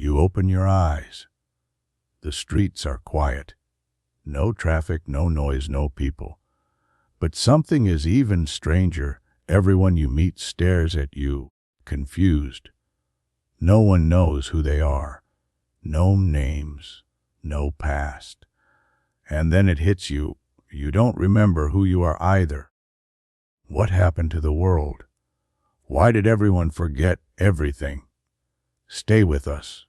You open your eyes. The streets are quiet. No traffic, no noise, no people. But something is even stranger. Everyone you meet stares at you, confused. No one knows who they are. No names, no past. And then it hits you. You don't remember who you are either. What happened to the world? Why did everyone forget everything? Stay with us.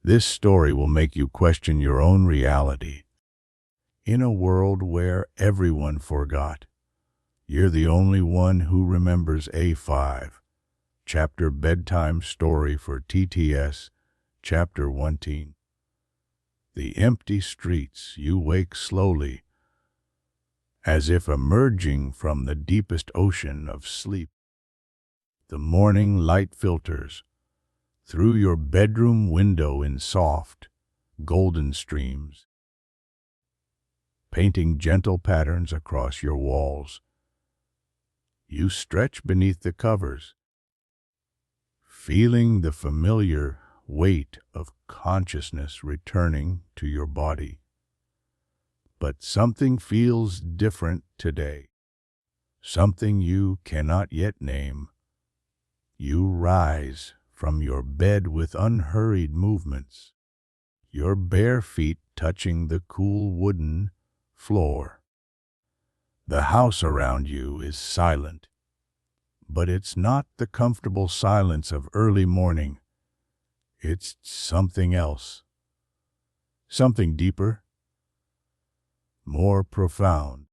This story will make you question your own reality. In a world where everyone forgot, you're the only one who remembers A5. Chapter Bedtime Story for TTS, Chapter 1. The empty streets, you wake slowly, as if emerging from the deepest ocean of sleep. The morning light filters through your bedroom window in soft, golden streams, painting gentle patterns across your walls. You stretch beneath the covers, feeling the familiar weight of consciousness returning to your body. But something feels different today, something you cannot yet name. You rise from your bed with unhurried movements, your bare feet touching the cool wooden floor. The house around you is silent, but it's not the comfortable silence of early morning. It's something else, something deeper, more profound.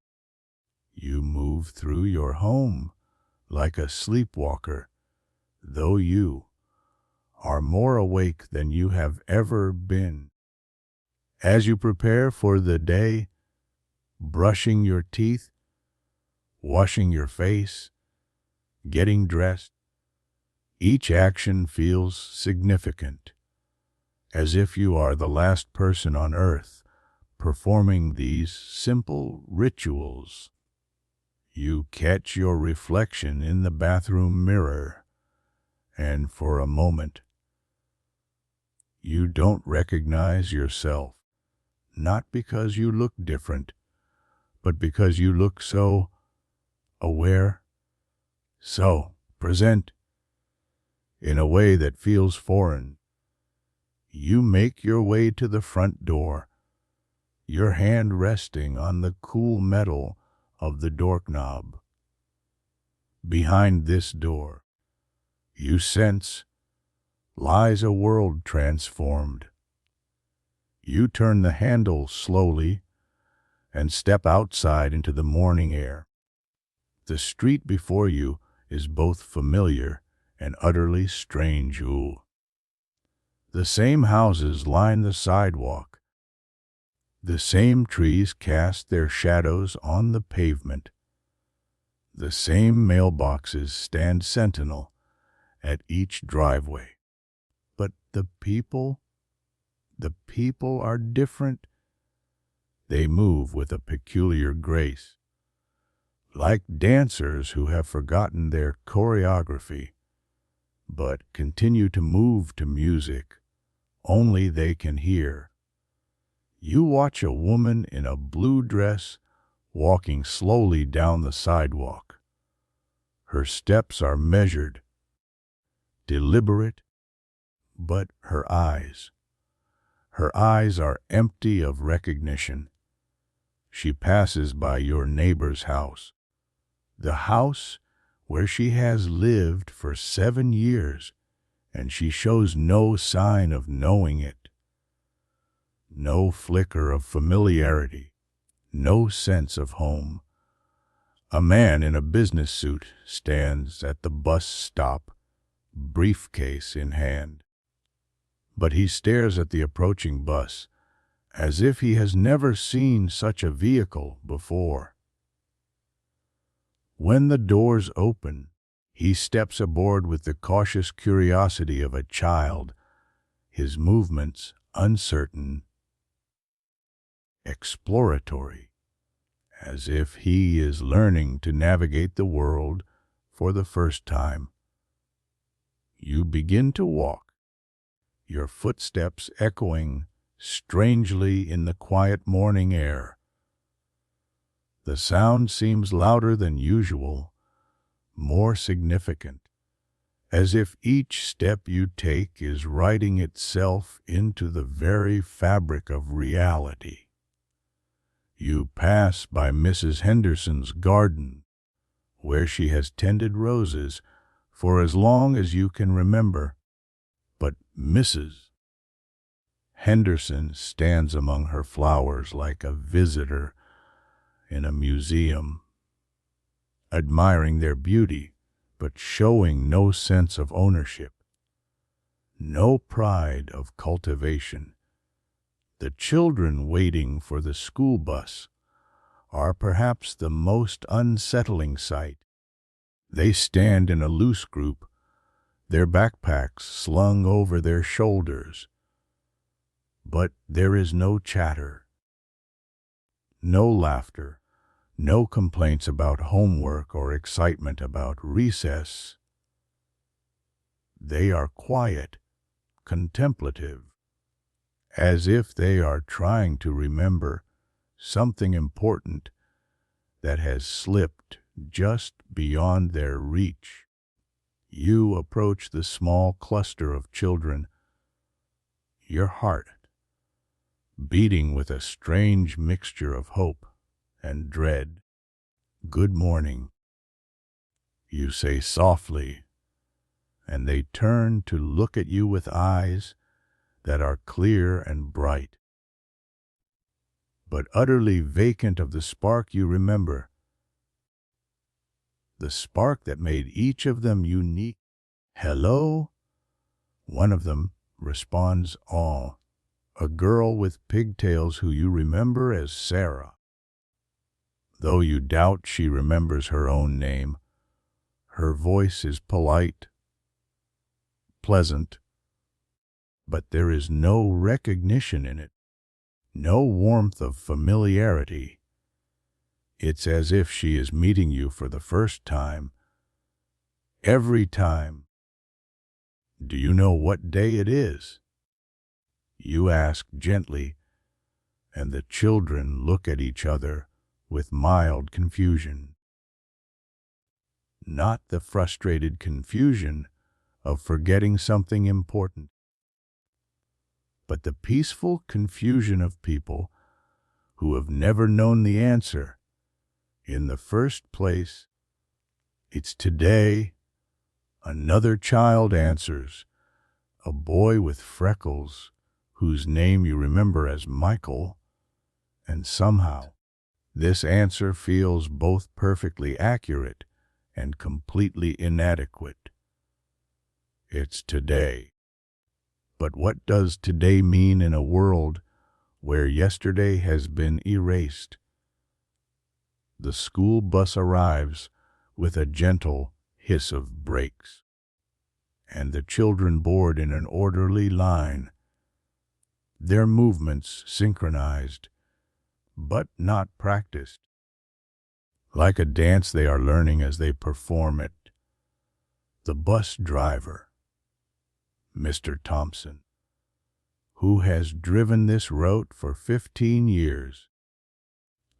You move through your home like a sleepwalker, though you are more awake than you have ever been. As you prepare for the day, brushing your teeth, washing your face, getting dressed, each action feels significant, as if you are the last person on earth performing these simple rituals. You catch your reflection in the bathroom mirror, and for a moment, you don't recognize yourself, not because you look different, but because you look so aware, so present, in a way that feels foreign. You make your way to the front door, your hand resting on the cool metal of the doorknob. Behind this door, you sense, lies a world transformed. You turn the handle slowly and step outside into the morning air. The street before you is both familiar and utterly strange. The same houses line the sidewalk. The same trees cast their shadows on the pavement. The same mailboxes stand sentinel at each driveway. But the people are different. They move with a peculiar grace, like dancers who have forgotten their choreography, but continue to move to music only they can hear. You watch a woman in a blue dress walking slowly down the sidewalk. Her steps are measured, deliberate, but her eyes are empty of recognition. She passes by your neighbor's house, the house where she has lived for 7 years, and she shows no sign of knowing it. No flicker of familiarity, no sense of home. A man in a business suit stands at the bus stop, briefcase in hand. But he stares at the approaching bus as if he has never seen such a vehicle before. When the doors open, he steps aboard with the cautious curiosity of a child, his movements uncertain, exploratory, as if he is learning to navigate the world for the first time. You begin to walk. your footsteps echoing strangely in the quiet morning air. The sound seems louder than usual, more significant, as if each step you take is writing itself into the very fabric of reality. You pass by Mrs. Henderson's garden, where she has tended roses for as long as you can remember, but Mrs. Henderson stands among her flowers like a visitor in a museum, admiring their beauty, but showing no sense of ownership, no pride of cultivation. The children waiting for the school bus are perhaps the most unsettling sight. They stand in a loose group, their backpacks slung over their shoulders. But there is no chatter, no laughter, no complaints about homework or excitement about recess. They are quiet, contemplative, as if they are trying to remember something important that has slipped just beyond their reach. You approach the small cluster of children, your heart beating with a strange mixture of hope and dread. "Good morning," you say softly, and they turn to look at you with eyes that are clear and bright, but utterly vacant of the spark you remember, the spark that made each of them unique. "Hello?" One of them responds, "Oh," a girl with pigtails who you remember as Sarah. Though you doubt she remembers her own name, her voice is polite, pleasant, but there is no recognition in it, no warmth of familiarity. It's as if she is meeting you for the first time. Every time. "Do you know what day it is?" you ask gently, and the children look at each other with mild confusion. Not the frustrated confusion of forgetting something important, but the peaceful confusion of people who have never known the answer. In the first place, "It's today," another child answers, a boy with freckles whose name you remember as Michael, and somehow this answer feels both perfectly accurate and completely inadequate. It's today. But what does today mean in a world where yesterday has been erased? The school bus arrives with a gentle hiss of brakes, and the children board in an orderly line, their movements synchronized, but not practiced. Like a dance they are learning as they perform it. The bus driver, Mr. Thompson, who has driven this route for 15 years,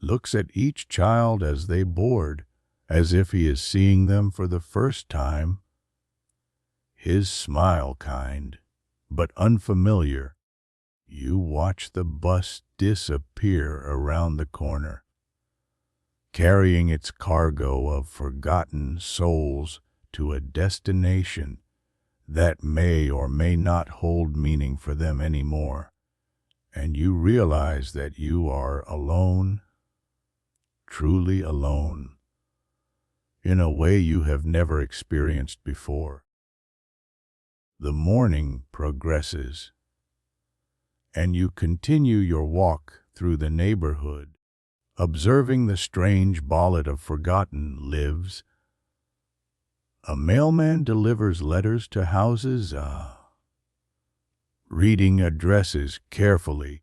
looks at each child as they board, as if he is seeing them for the first time. His smile kind, but unfamiliar. You watch the bus disappear around the corner, carrying its cargo of forgotten souls to a destination that may or may not hold meaning for them anymore. And you realize that you are alone, truly alone, in a way you have never experienced before. The morning progresses, and you continue your walk through the neighborhood, observing the strange ballad of forgotten lives. A mailman delivers letters to houses, reading addresses carefully,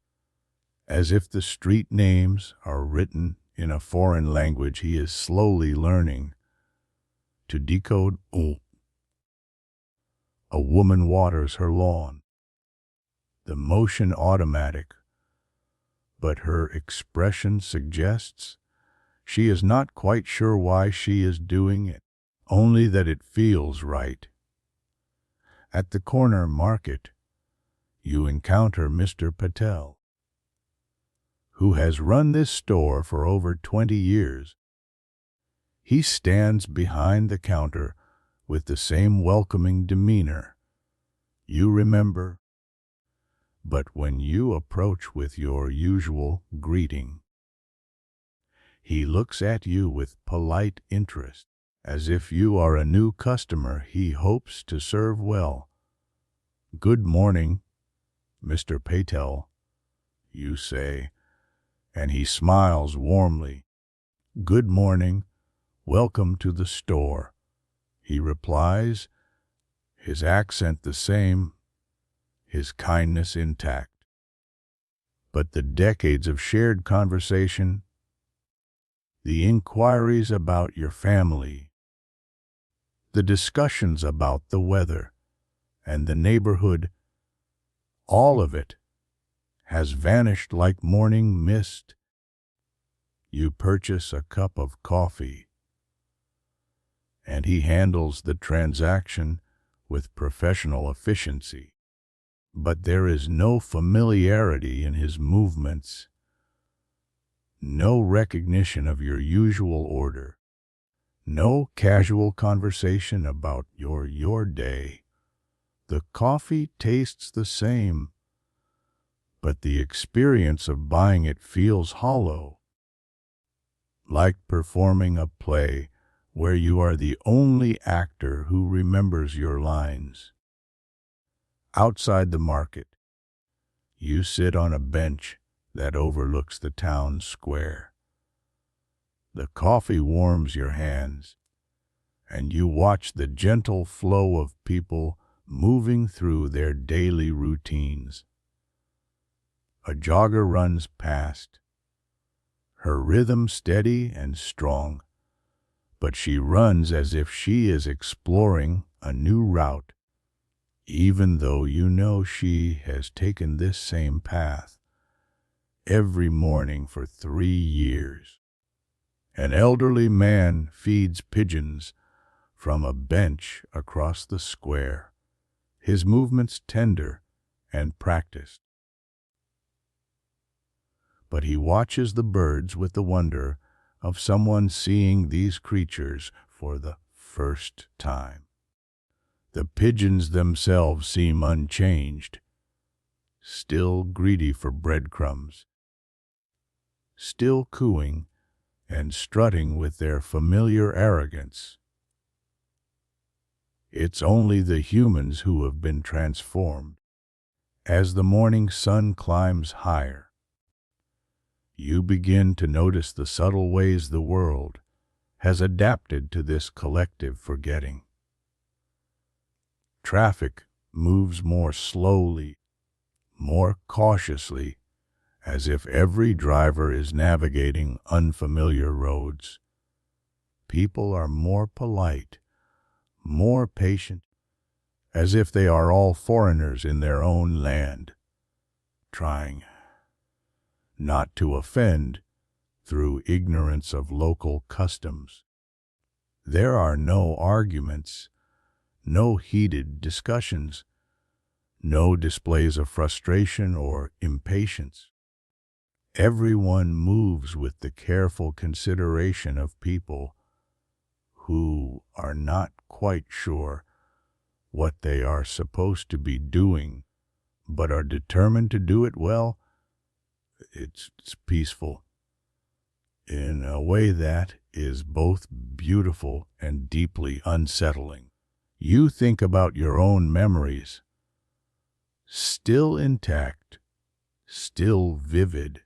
as if the street names are written in a foreign language he is slowly learning to decode. A woman waters her lawn, the motion automatic, but her expression suggests she is not quite sure why she is doing it, only that it feels right. At the corner market, you encounter Mr. Patel, who has run this store for over 20 years. He stands behind the counter with the same welcoming demeanor you remember, but when you approach with your usual greeting, he looks at you with polite interest, as if you are a new customer he hopes to serve well. "Good morning, Mr. Patel," you say, and he smiles warmly. "Good morning. Welcome to the store," he replies, his accent the same, his kindness intact. But the decades of shared conversation, the inquiries about your family, the discussions about the weather and the neighborhood, all of it has vanished like morning mist. You purchase a cup of coffee, and he handles the transaction with professional efficiency. But there is no familiarity in his movements, no recognition of your usual order, no casual conversation about your day. The coffee tastes the same, but the experience of buying it feels hollow, like performing a play where you are the only actor who remembers your lines. Outside the market, you sit on a bench that overlooks the town square. The coffee warms your hands, and you watch the gentle flow of people moving through their daily routines. A jogger runs past, her rhythm steady and strong, but she runs as if she is exploring a new route, even though you know she has taken this same path every morning for 3 years. An elderly man feeds pigeons from a bench across the square, his movements tender and practiced. But he watches the birds with the wonder of someone seeing these creatures for the first time. The pigeons themselves seem unchanged, still greedy for breadcrumbs, still cooing and strutting with their familiar arrogance. It's only the humans who have been transformed. As the morning sun climbs higher, you begin to notice the subtle ways the world has adapted to this collective forgetting. Traffic moves more slowly, more cautiously, as if every driver is navigating unfamiliar roads. People are more polite, more patient, as if they are all foreigners in their own land, trying not to offend through ignorance of local customs. There are no arguments, no heated discussions, no displays of frustration or impatience. Everyone moves with the careful consideration of people who are not quite sure what they are supposed to be doing, but are determined to do it well. It's peaceful in a way that is both beautiful and deeply unsettling. You think about your own memories, still intact, still vivid.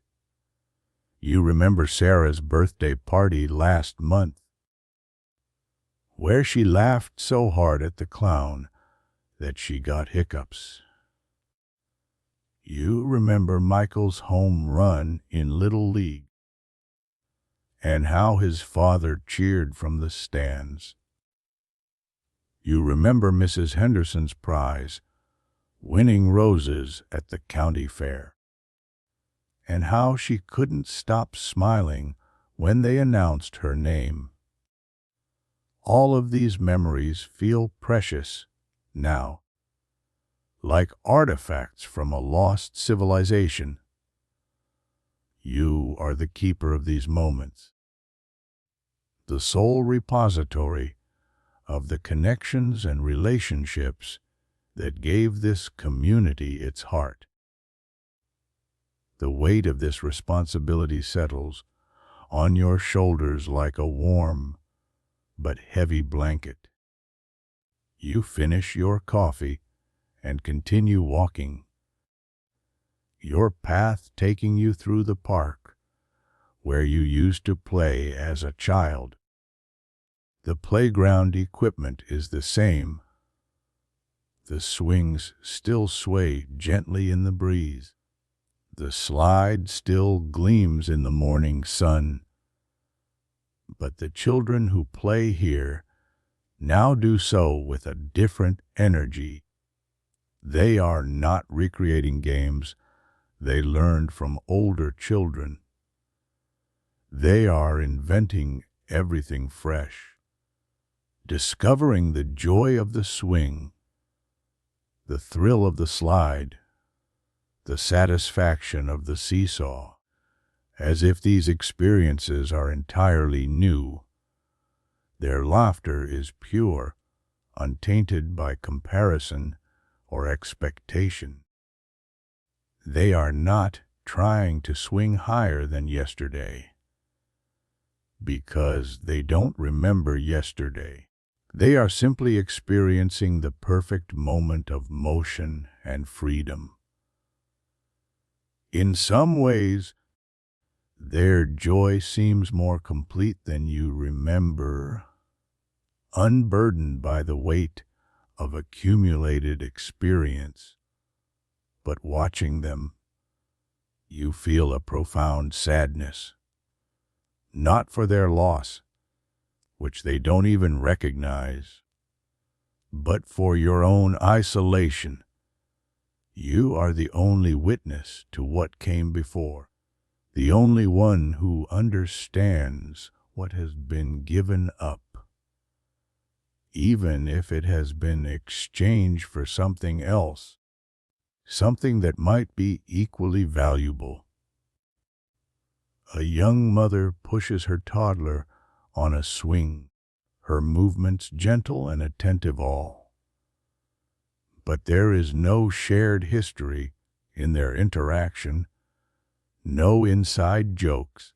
You remember Sarah's birthday party last month, where she laughed so hard at the clown that she got hiccups. You remember Michael's home run in Little League, and how his father cheered from the stands. You remember Mrs. Henderson's prize, winning roses at the county fair, and how she couldn't stop smiling when they announced her name. All of these memories feel precious now, like artifacts from a lost civilization. You are the keeper of these moments, the sole repository of the connections and relationships that gave this community its heart. The weight of this responsibility settles on your shoulders like a warm but heavy blanket. You finish your coffee and continue walking, your path taking you through the park where you used to play as a child. The playground equipment is the same. The swings still sway gently in the breeze. The slide still gleams in the morning sun. But the children who play here now do so with a different energy. They are not recreating games they learned from older children. They are inventing everything fresh, discovering the joy of the swing, the thrill of the slide, the satisfaction of the seesaw, as if these experiences are entirely new. Their laughter is pure, untainted by comparison or expectation. They are not trying to swing higher than yesterday, because they don't remember yesterday. They are simply experiencing the perfect moment of motion and freedom. In some ways, their joy seems more complete than you remember, unburdened by the weight of accumulated experience. But watching them, you feel a profound sadness, not for their loss, which they don't even recognize, but for your own isolation. You are the only witness to what came before, the only one who understands what has been given up, even if it has been exchanged for something else, something that might be equally valuable. A young mother pushes her toddler on a swing, her movements gentle and attentive all. But there is no shared history in their interaction, no inside jokes,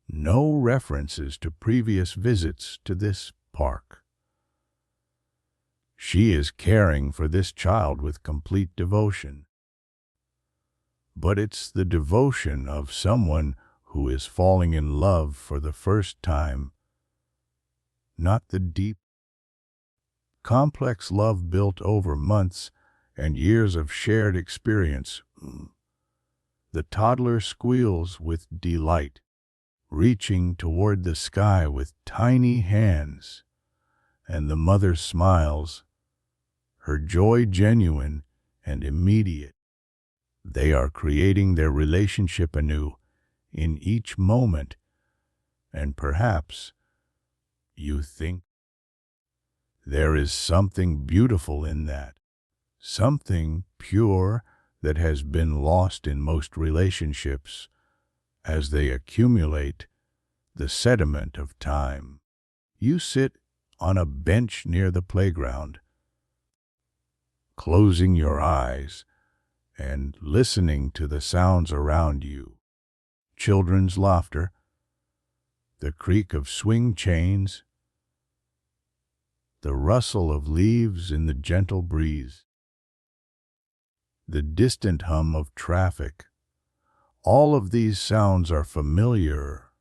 no references to previous visits to this park. She is caring for this child with complete devotion. But it's the devotion of someone who is falling in love for the first time, not the deep, complex love built over months and years of shared experience. The toddler squeals with delight, reaching toward the sky with tiny hands, and the mother smiles, her joy genuine and immediate. They are creating their relationship anew in each moment, and perhaps you think there is something beautiful in that, something pure that has been lost in most relationships as they accumulate the sediment of time. You sit on a bench near the playground, closing your eyes and listening to the sounds around you. Children's laughter, the creak of swing chains, the rustle of leaves in the gentle breeze, the distant hum of traffic. All of these sounds are familiar,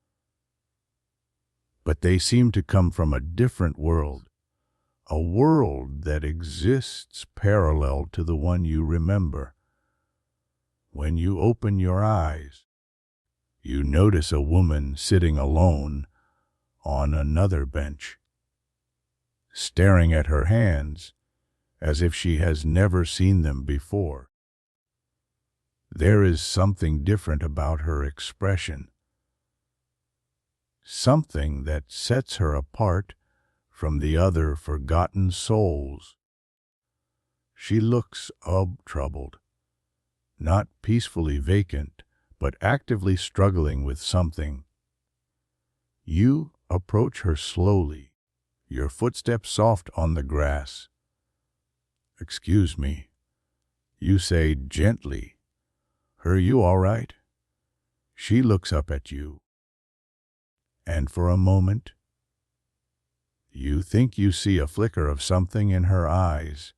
but they seem to come from a different world, a world that exists parallel to the one you remember. When you open your eyes, you notice a woman sitting alone on another bench, staring at her hands as if she has never seen them before. There is something different about her expression, something that sets her apart from the other forgotten souls. She looks troubled, not peacefully vacant, but actively struggling with something. You approach her slowly, your footsteps soft on the grass. "Excuse me," you say gently. "Are you all right?" She looks up at you, and for a moment, you think you see a flicker of something in her eyes.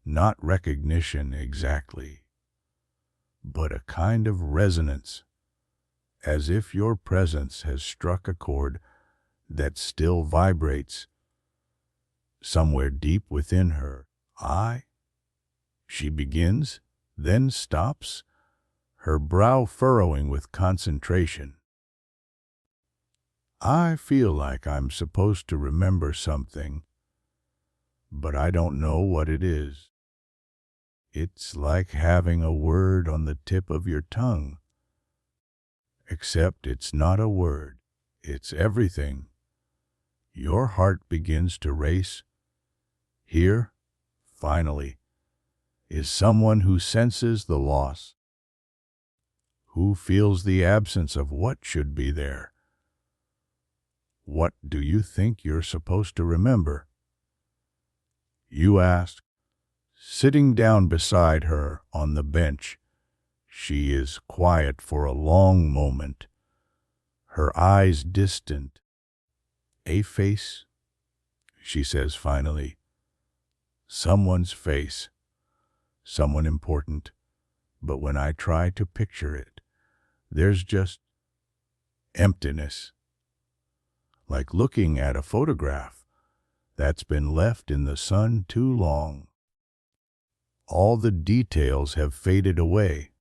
Not recognition exactly, but a kind of resonance, as if your presence has struck a chord that still vibrates somewhere deep within her. She begins, then stops, her brow furrowing with concentration. "I feel like I'm supposed to remember something, but I don't know what it is. It's like having a word on the tip of your tongue, except it's not a word, it's everything." Your heart begins to race. Here, finally, is someone who senses the loss, who feels the absence of what should be there. "What do you think you're supposed to remember?" you ask, sitting down beside her on the bench. She is quiet for a long moment, her eyes distant. "A face," she says finally. "Someone's face, someone important. But when I try to picture it, there's just emptiness. Like looking at a photograph that's been left in the sun too long. All the details have faded away."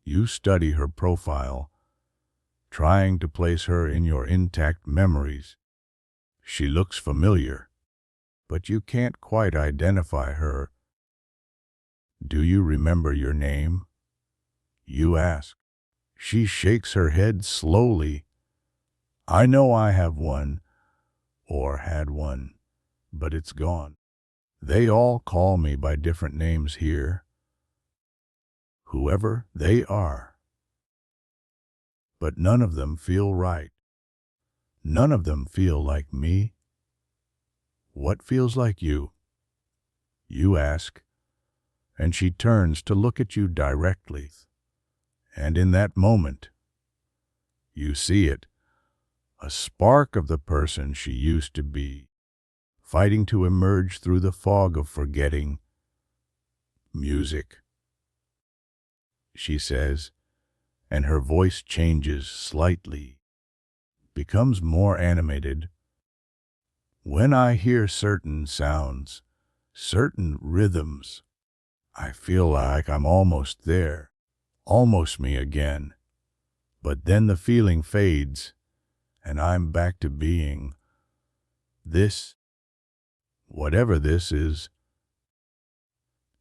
You study her profile, trying to place her in your intact memories. She looks familiar, but you can't quite identify her. "Do you remember your name?" you ask. She shakes her head slowly. "I know I have one, or had one, but it's gone. They all call me by different names here. Whoever they are. But none of them feel right. None of them feel like me." "What feels like you?" you ask, and she turns to look at you directly. And in that moment, you see it, a spark of the person she used to be, fighting to emerge through the fog of forgetting. "Music," she says, and her voice changes slightly, becomes more animated. "When I hear certain sounds, certain rhythms, I feel like I'm almost there, almost me again. But then the feeling fades, and I'm back to being this, whatever this is."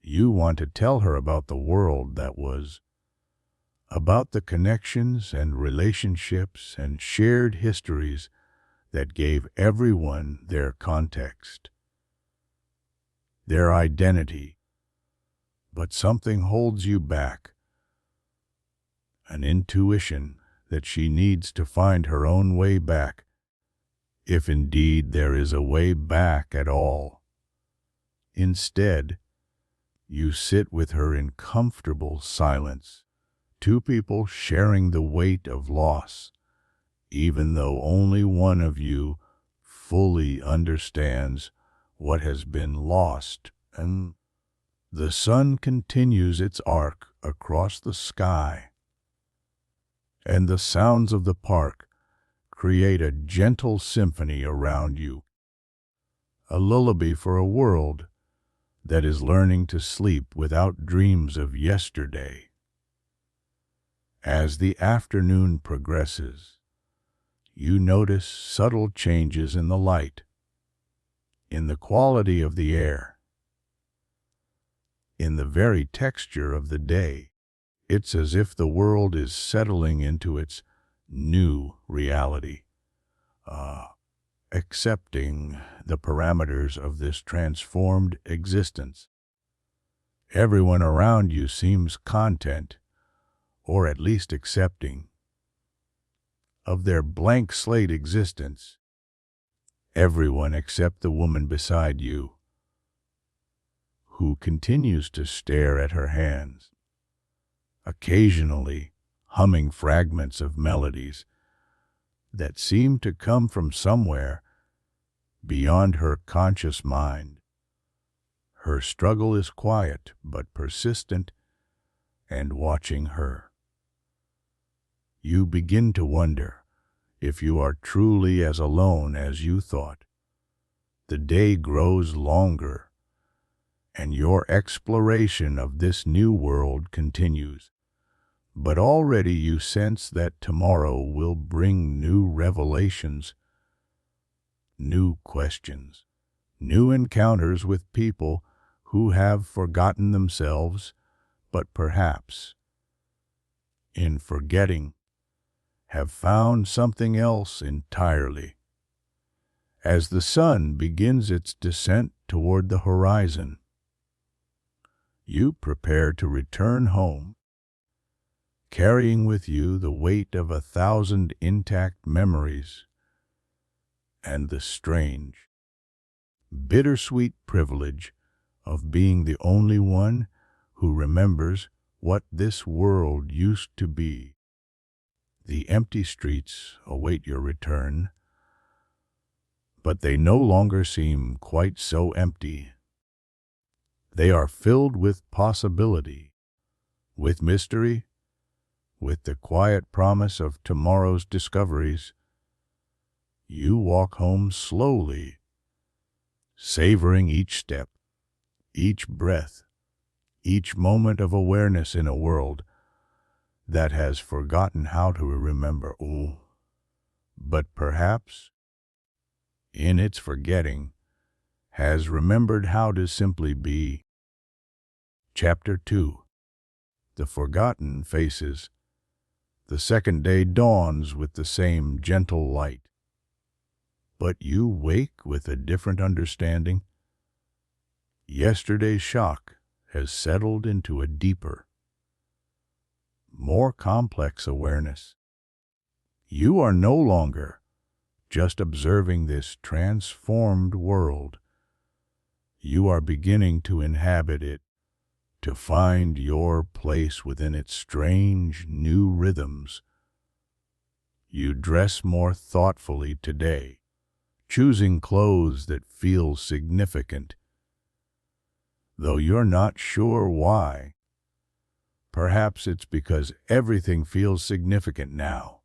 You want to tell her about the world that was, about the connections and relationships and shared histories that gave everyone their context, their identity. But something holds you back, an intuition that she needs to find her own way back, if indeed there is a way back at all. Instead, you sit with her in comfortable silence, two people sharing the weight of loss, even though only one of you fully understands what has been lost. And the sun continues its arc across the sky, and the sounds of the park create a gentle symphony around you, a lullaby for a world that is learning to sleep without dreams of yesterday. As the afternoon progresses, you notice subtle changes in the light, in the quality of the air, in the very texture of the day. It's as if the world is settling into its new reality, accepting the parameters of this transformed existence. Everyone around you seems content, or at least accepting, of their blank slate existence. Everyone except the woman beside you, who continues to stare at her hands, occasionally humming fragments of melodies that seem to come from somewhere beyond her conscious mind. Her struggle is quiet but persistent, and watching her, you begin to wonder if you are truly as alone as you thought. The day grows longer, and your exploration of this new world continues. But already you sense that tomorrow will bring new revelations, new questions, new encounters with people who have forgotten themselves, but perhaps, in forgetting, have found something else entirely. As the sun begins its descent toward the horizon, you prepare to return home, carrying with you the weight of 1,000 intact memories and the strange, bittersweet privilege of being the only one who remembers what this world used to be. The empty streets await your return, but they no longer seem quite so empty. They are filled with possibility, with mystery, with the quiet promise of tomorrow's discoveries. You walk home slowly, savoring each step, each breath, each moment of awareness in a world that has forgotten how to remember. But perhaps, in its forgetting, has remembered how to simply be. Chapter 2. The Forgotten Faces. The second day dawns with the same gentle light. But you wake with a different understanding. Yesterday's shock has settled into a deeper, more complex awareness. You are no longer just observing this transformed world. You are beginning to inhabit it, to find your place within its strange new rhythms. You dress more thoughtfully today, choosing clothes that feel significant, though you're not sure why. Perhaps it's because everything feels significant now.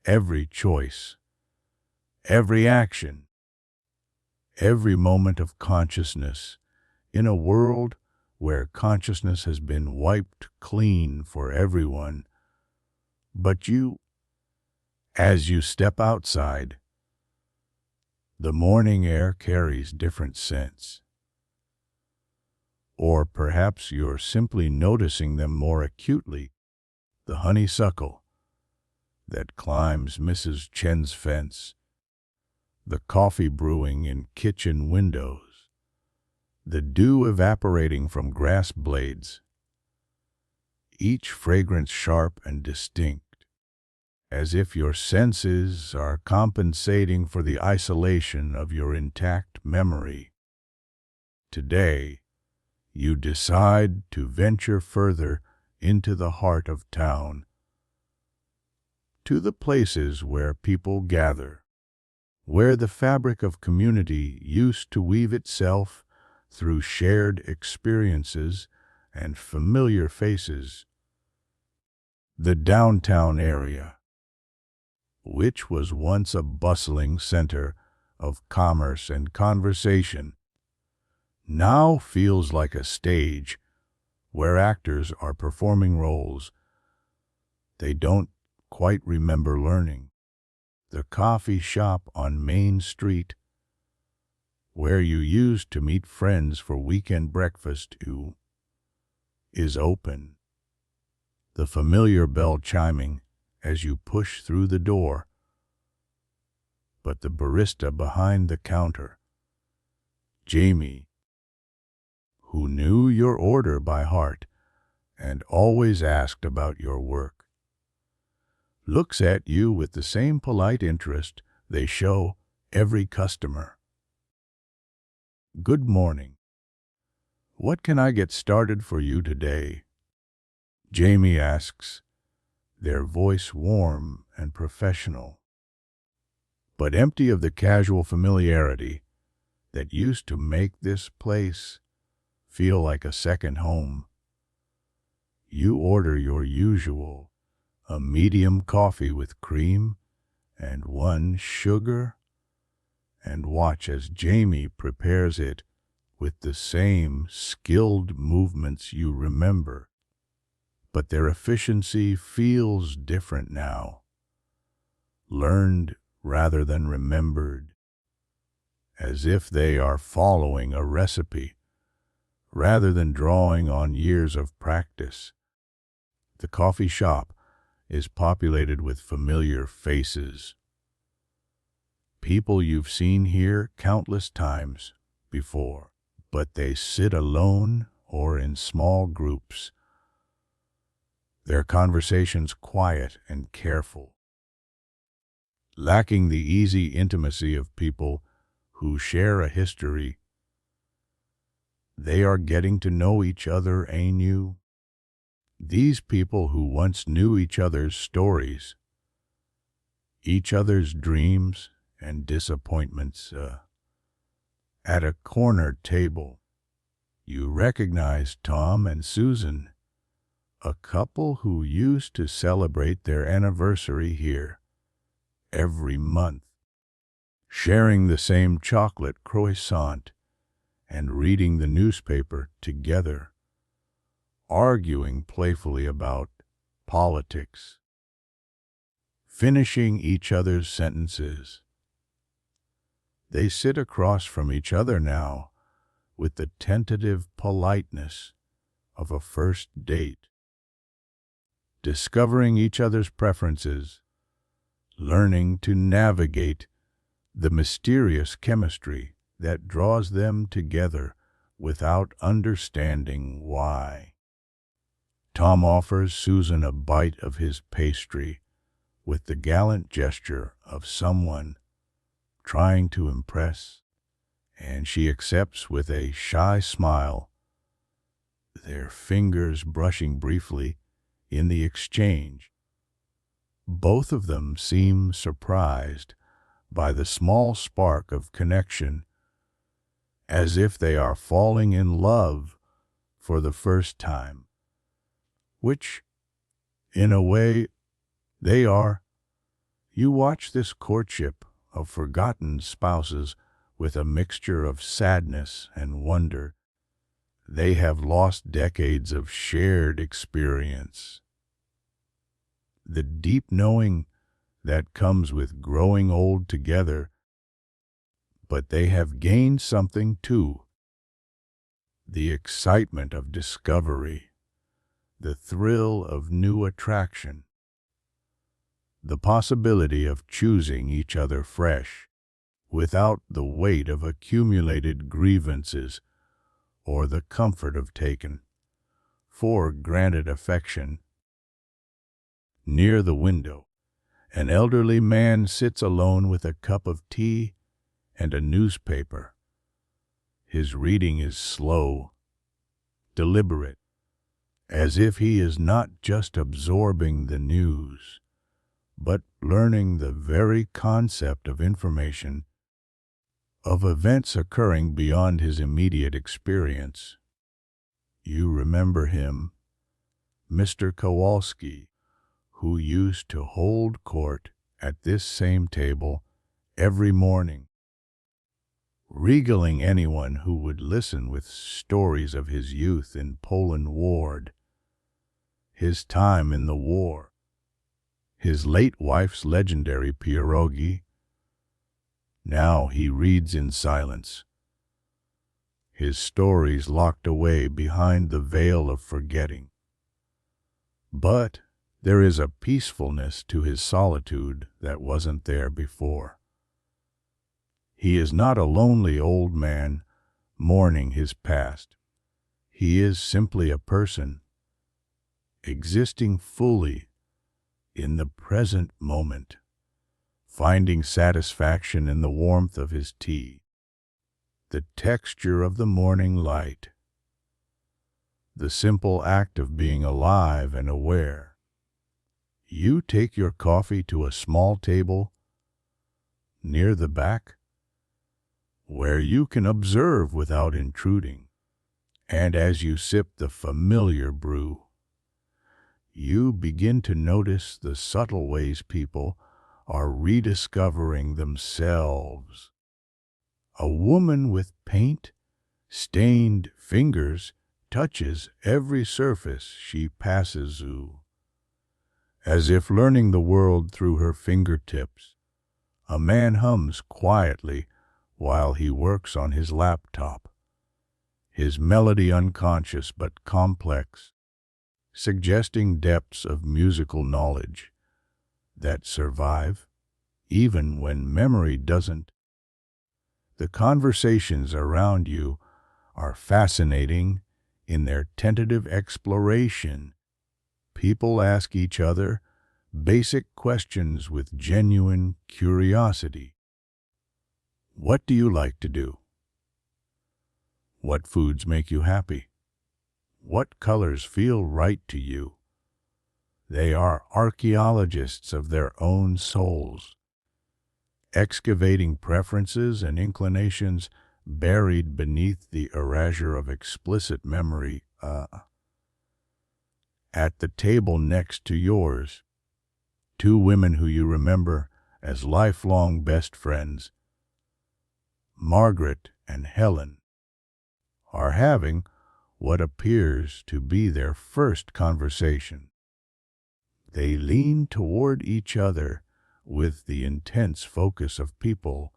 Every choice, every action, every moment of consciousness in a world where consciousness has been wiped clean for everyone. But you, as you step outside, the morning air carries different scents. Or perhaps you're simply noticing them more acutely. The honeysuckle that climbs Mrs. Chen's fence, the coffee brewing in kitchen windows, the dew evaporating from grass blades, each fragrance sharp and distinct, as if your senses are compensating for the isolation of your intact memory. Today, you decide to venture further into the heart of town, to the places where people gather, where the fabric of community used to weave itself through shared experiences and familiar faces. The downtown area, which was once a bustling center of commerce and conversation, now feels like a stage where actors are performing roles they don't quite remember learning. The coffee shop on Main Street, where you used to meet friends for weekend breakfast, is open. The familiar bell chiming as you push through the door. But the barista behind the counter, Jamie, who knew your order by heart and always asked about your work, looks at you with the same polite interest they show every customer. Good morning. What can I get started for you today? Jamie asks, their voice warm and professional, but empty of the casual familiarity that used to make this place feel like a second home. You order your usual, a medium coffee with cream and 1 sugar, and watch as Jamie prepares it with the same skilled movements you remember. But their efficiency feels different now, learned rather than remembered, as if they are following a recipe rather than drawing on years of practice. The coffee shop is populated with familiar faces, people you've seen here countless times before, but they sit alone or in small groups, their conversations quiet and careful, lacking the easy intimacy of people who share a history. They are getting to know each other anew. These people who once knew each other's stories, each other's dreams and disappointments. At a corner table, you recognize Tom and Susan, a couple who used to celebrate their anniversary here every month, sharing the same chocolate croissant and reading the newspaper together, arguing playfully about politics, finishing each other's sentences. They sit across from each other now with the tentative politeness of a first date, discovering each other's preferences, learning to navigate the mysterious chemistry that draws them together without understanding why. Tom offers Susan a bite of his pastry with the gallant gesture of someone trying to impress, and she accepts with a shy smile, their fingers brushing briefly in the exchange. Both of them seem surprised by the small spark of connection, as if they are falling in love for the first time, which, in a way, they are. You watch this courtship of forgotten spouses with a mixture of sadness and wonder. They have lost decades of shared experience. The deep knowing that comes with growing old together, but they have gained something too. The excitement of discovery, the thrill of new attraction, the possibility of choosing each other fresh, without the weight of accumulated grievances or the comfort of taken for granted affection. Near the window, an elderly man sits alone with a cup of tea and a newspaper. His reading is slow, deliberate, as if he is not just absorbing the news, but learning the very concept of information, of events occurring beyond his immediate experience. You remember him, Mr. Kowalski, who used to hold court at this same table every morning, regaling anyone who would listen with stories of his youth in Poland Ward, his time in the war, his late wife's legendary pierogi. Now he reads in silence, his stories locked away behind the veil of forgetting. But there is a peacefulness to his solitude that wasn't there before. He is not a lonely old man mourning his past. He is simply a person existing fully in the present moment, finding satisfaction in the warmth of his tea, the texture of the morning light, the simple act of being alive and aware. You take your coffee to a small table near the back where you can observe without intruding, and as you sip the familiar brew, you begin to notice the subtle ways people are rediscovering themselves. A woman with paint-stained fingers touches every surface she passes through, as if learning the world through her fingertips. A man hums quietly while he works on his laptop, his melody unconscious but complex, suggesting depths of musical knowledge that survive even when memory doesn't. The conversations around you are fascinating in their tentative exploration. People ask each other basic questions with genuine curiosity. What do you like to do? What foods make you happy? What colors feel right to you? They are archaeologists of their own souls, excavating preferences and inclinations buried beneath the erasure of explicit memory. At the table next to yours, two women who you remember as lifelong best friends, Margaret and Helen, are having what appears to be their first conversation. They lean toward each other with the intense focus of people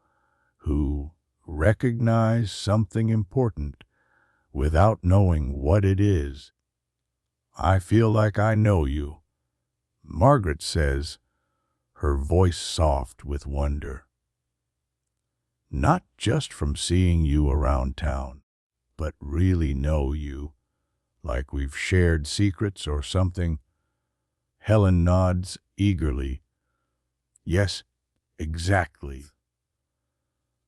who recognize something important without knowing what it is. I feel like I know you, Margaret says, her voice soft with wonder. Not just from seeing you around town, but really know you, like we've shared secrets or something. Helen nods eagerly. Yes, exactly.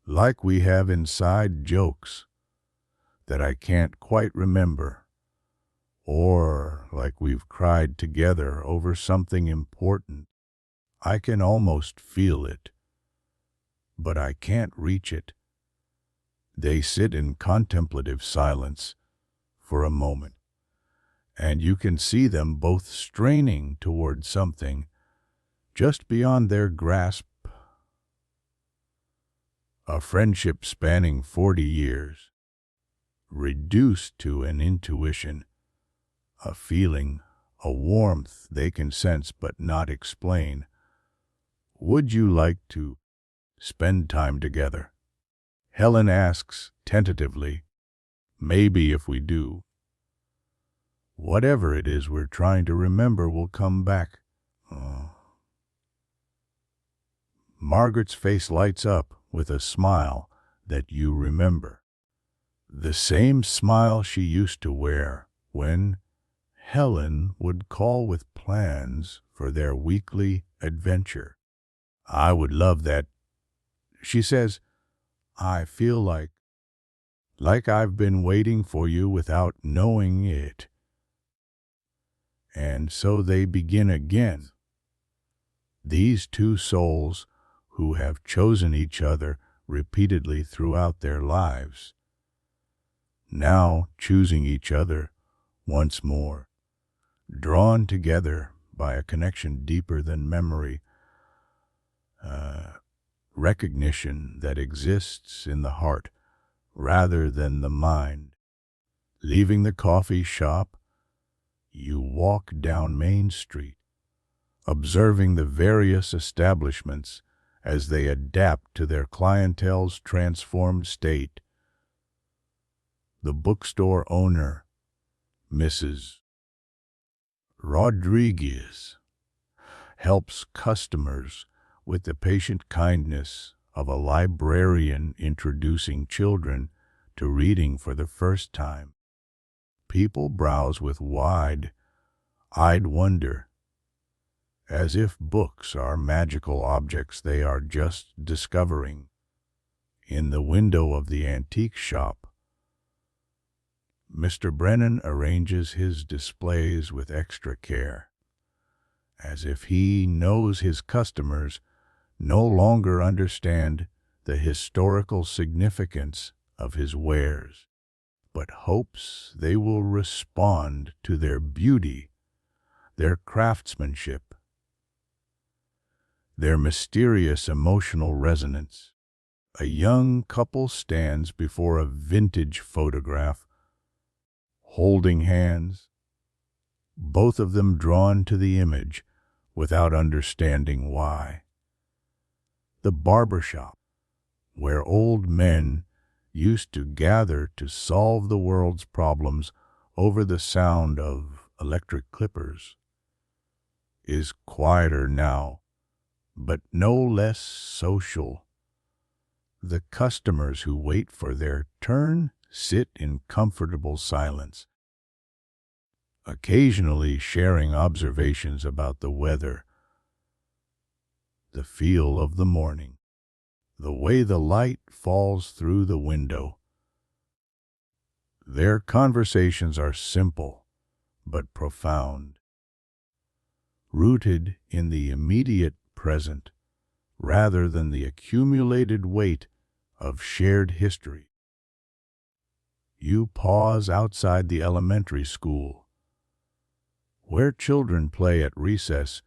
Like we have inside jokes that I can't quite remember. Or like we've cried together over something important. I can almost feel it, but I can't reach it. They sit in contemplative silence for a moment, and you can see them both straining toward something just beyond their grasp. A friendship spanning 40 years, reduced to an intuition, a feeling, a warmth they can sense but not explain. Would you like to spend time together? Helen asks tentatively. Maybe if we do, whatever it is we're trying to remember will come back. Margaret's face lights up with a smile that you remember. The same smile she used to wear when Helen would call with plans for their weekly adventure. I would love that, she says. I feel like I've been waiting for you without knowing it. And so they begin again. These two souls who have chosen each other repeatedly throughout their lives, now choosing each other once more, drawn together by a connection deeper than memory, recognition that exists in the heart rather than the mind. Leaving the coffee shop, you walk down Main Street, observing the various establishments as they adapt to their clientele's transformed state. The bookstore owner, Mrs. Rodriguez, helps customers with the patient kindness of a librarian introducing children to reading for the first time. People browse with wide-eyed wonder, as if books are magical objects they are just discovering. In the window of the antique shop, Mr. Brennan arranges his displays with extra care, as if he knows his customers no longer understand the historical significance of his wares, but hopes they will respond to their beauty, their craftsmanship, their mysterious emotional resonance. A young couple stands before a vintage photograph, holding hands, both of them drawn to the image without understanding why. The barber shop, where old men used to gather to solve the world's problems over the sound of electric clippers, is quieter now, but no less social. The customers who wait for their turn sit in comfortable silence, occasionally sharing observations about the weather, the feel of the morning, the way the light falls through the window. Their conversations are simple but profound, rooted in the immediate present rather than the accumulated weight of shared history. You pause outside the elementary school, where children play at recess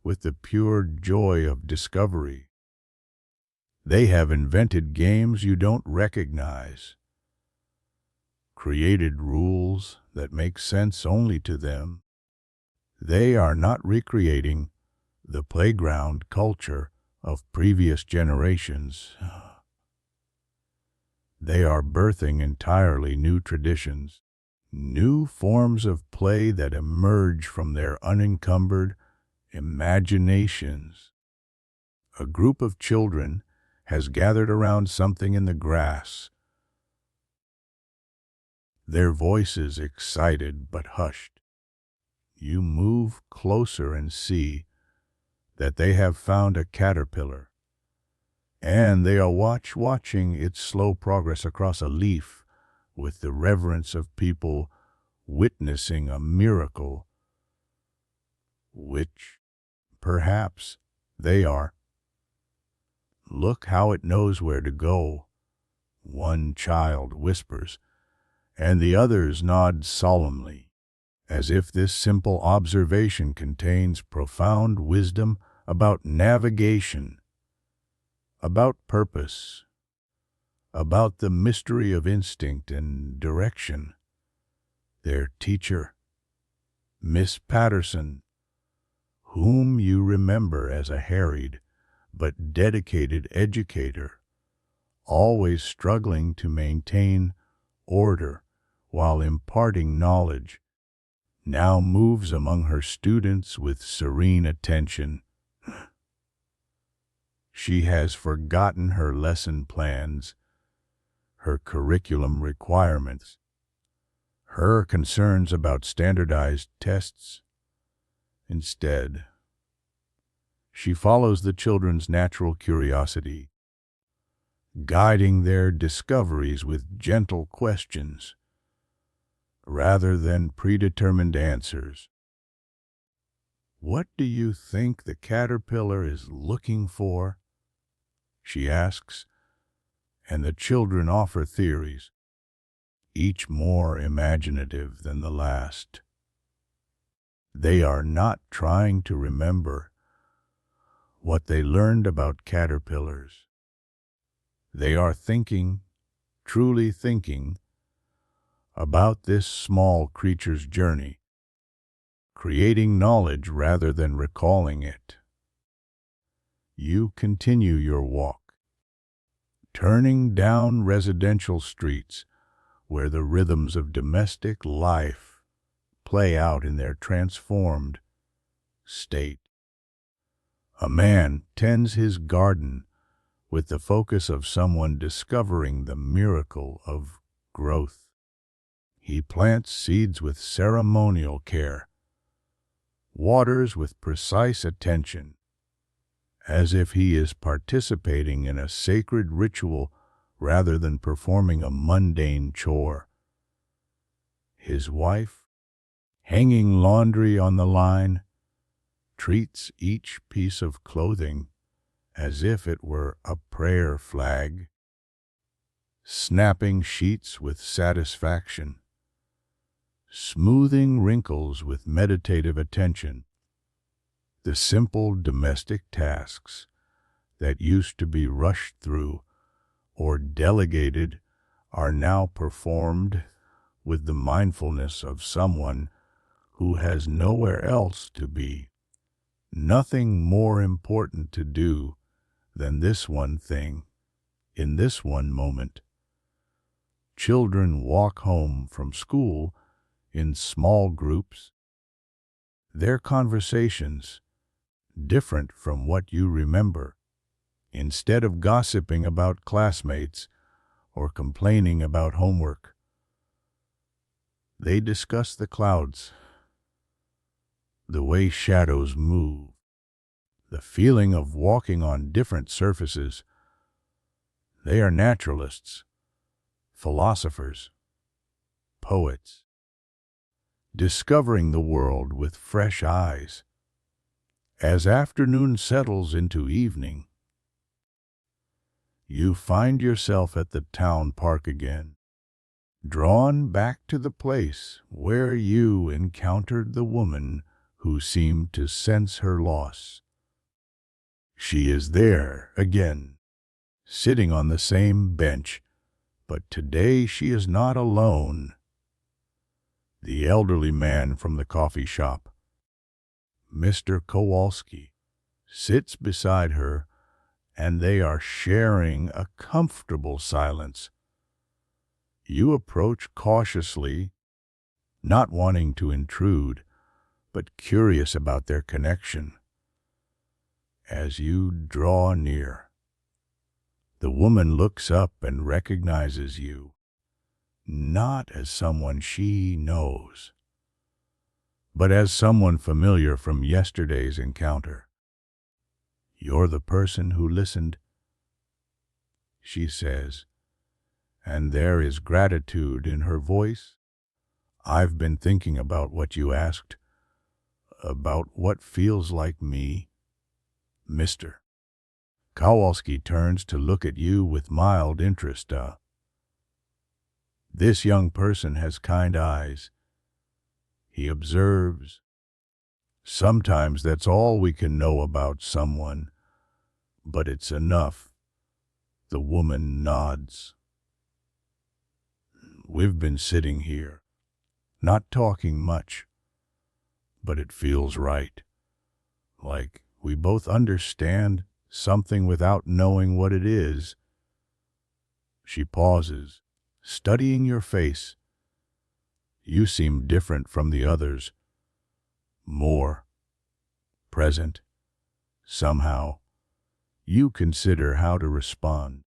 with the pure joy of discovery. They have invented games you don't recognize, created rules that make sense only to them. They are not recreating the playground culture of previous generations. They are birthing entirely new traditions, new forms of play that emerge from their unencumbered imaginations. A group of children has gathered around something in the grass, their voices excited but hushed. You move closer and see that they have found a caterpillar, and they are watching its slow progress across a leaf with the reverence of people witnessing a miracle, which perhaps they are. Look how it knows where to go, one child whispers, and the others nod solemnly, as if this simple observation contains profound wisdom about navigation, about purpose, about the mystery of instinct and direction. Their teacher, Miss Patterson, whom you remember as a harried but dedicated educator, always struggling to maintain order while imparting knowledge, now moves among her students with serene attention. She has forgotten her lesson plans, her curriculum requirements, her concerns about standardized tests. Instead, she follows the children's natural curiosity, guiding their discoveries with gentle questions rather than predetermined answers. "What do you think the caterpillar is looking for?" she asks, and the children offer theories, each more imaginative than the last. They are not trying to remember what they learned about caterpillars. They are thinking, truly thinking, about this small creature's journey, creating knowledge rather than recalling it. You continue your walk, turning down residential streets where the rhythms of domestic life play out in their transformed state. A man tends his garden with the focus of someone discovering the miracle of growth. He plants seeds with ceremonial care, waters with precise attention, as if he is participating in a sacred ritual rather than performing a mundane chore. His wife, hanging laundry on the line, treats each piece of clothing as if it were a prayer flag, snapping sheets with satisfaction, smoothing wrinkles with meditative attention. The simple domestic tasks that used to be rushed through or delegated are now performed with the mindfulness of someone who has nowhere else to be. Nothing more important to do than this one thing, in this one moment. Children walk home from school in small groups. Their conversations, different from what you remember. Instead of gossiping about classmates or complaining about homework, they discuss the clouds, the way shadows move, the feeling of walking on different surfaces. They are naturalists, philosophers, poets, discovering the world with fresh eyes. As afternoon settles into evening, you find yourself at the town park again, drawn back to the place where you encountered the woman who seemed to sense her loss. She is there again, sitting on the same bench, but today she is not alone. The elderly man from the coffee shop, Mr. Kowalski, sits beside her, and they are sharing a comfortable silence. You approach cautiously, not wanting to intrude, but curious about their connection. As you draw near, the woman looks up and recognizes you, not as someone she knows, but as someone familiar from yesterday's encounter. "You're the person who listened," she says, and there is gratitude in her voice. "I've been thinking about what you asked, about what feels like me." Mr. Kowalski turns to look at you with mild interest. This young person has kind eyes. He observes. Sometimes that's all we can know about someone, but it's enough. The woman nods. "We've been sitting here, not talking much, but it feels right. Like we both understand something without knowing what it is." She pauses, studying your face. You seem different from the others, more present. Somehow, you consider how to respond,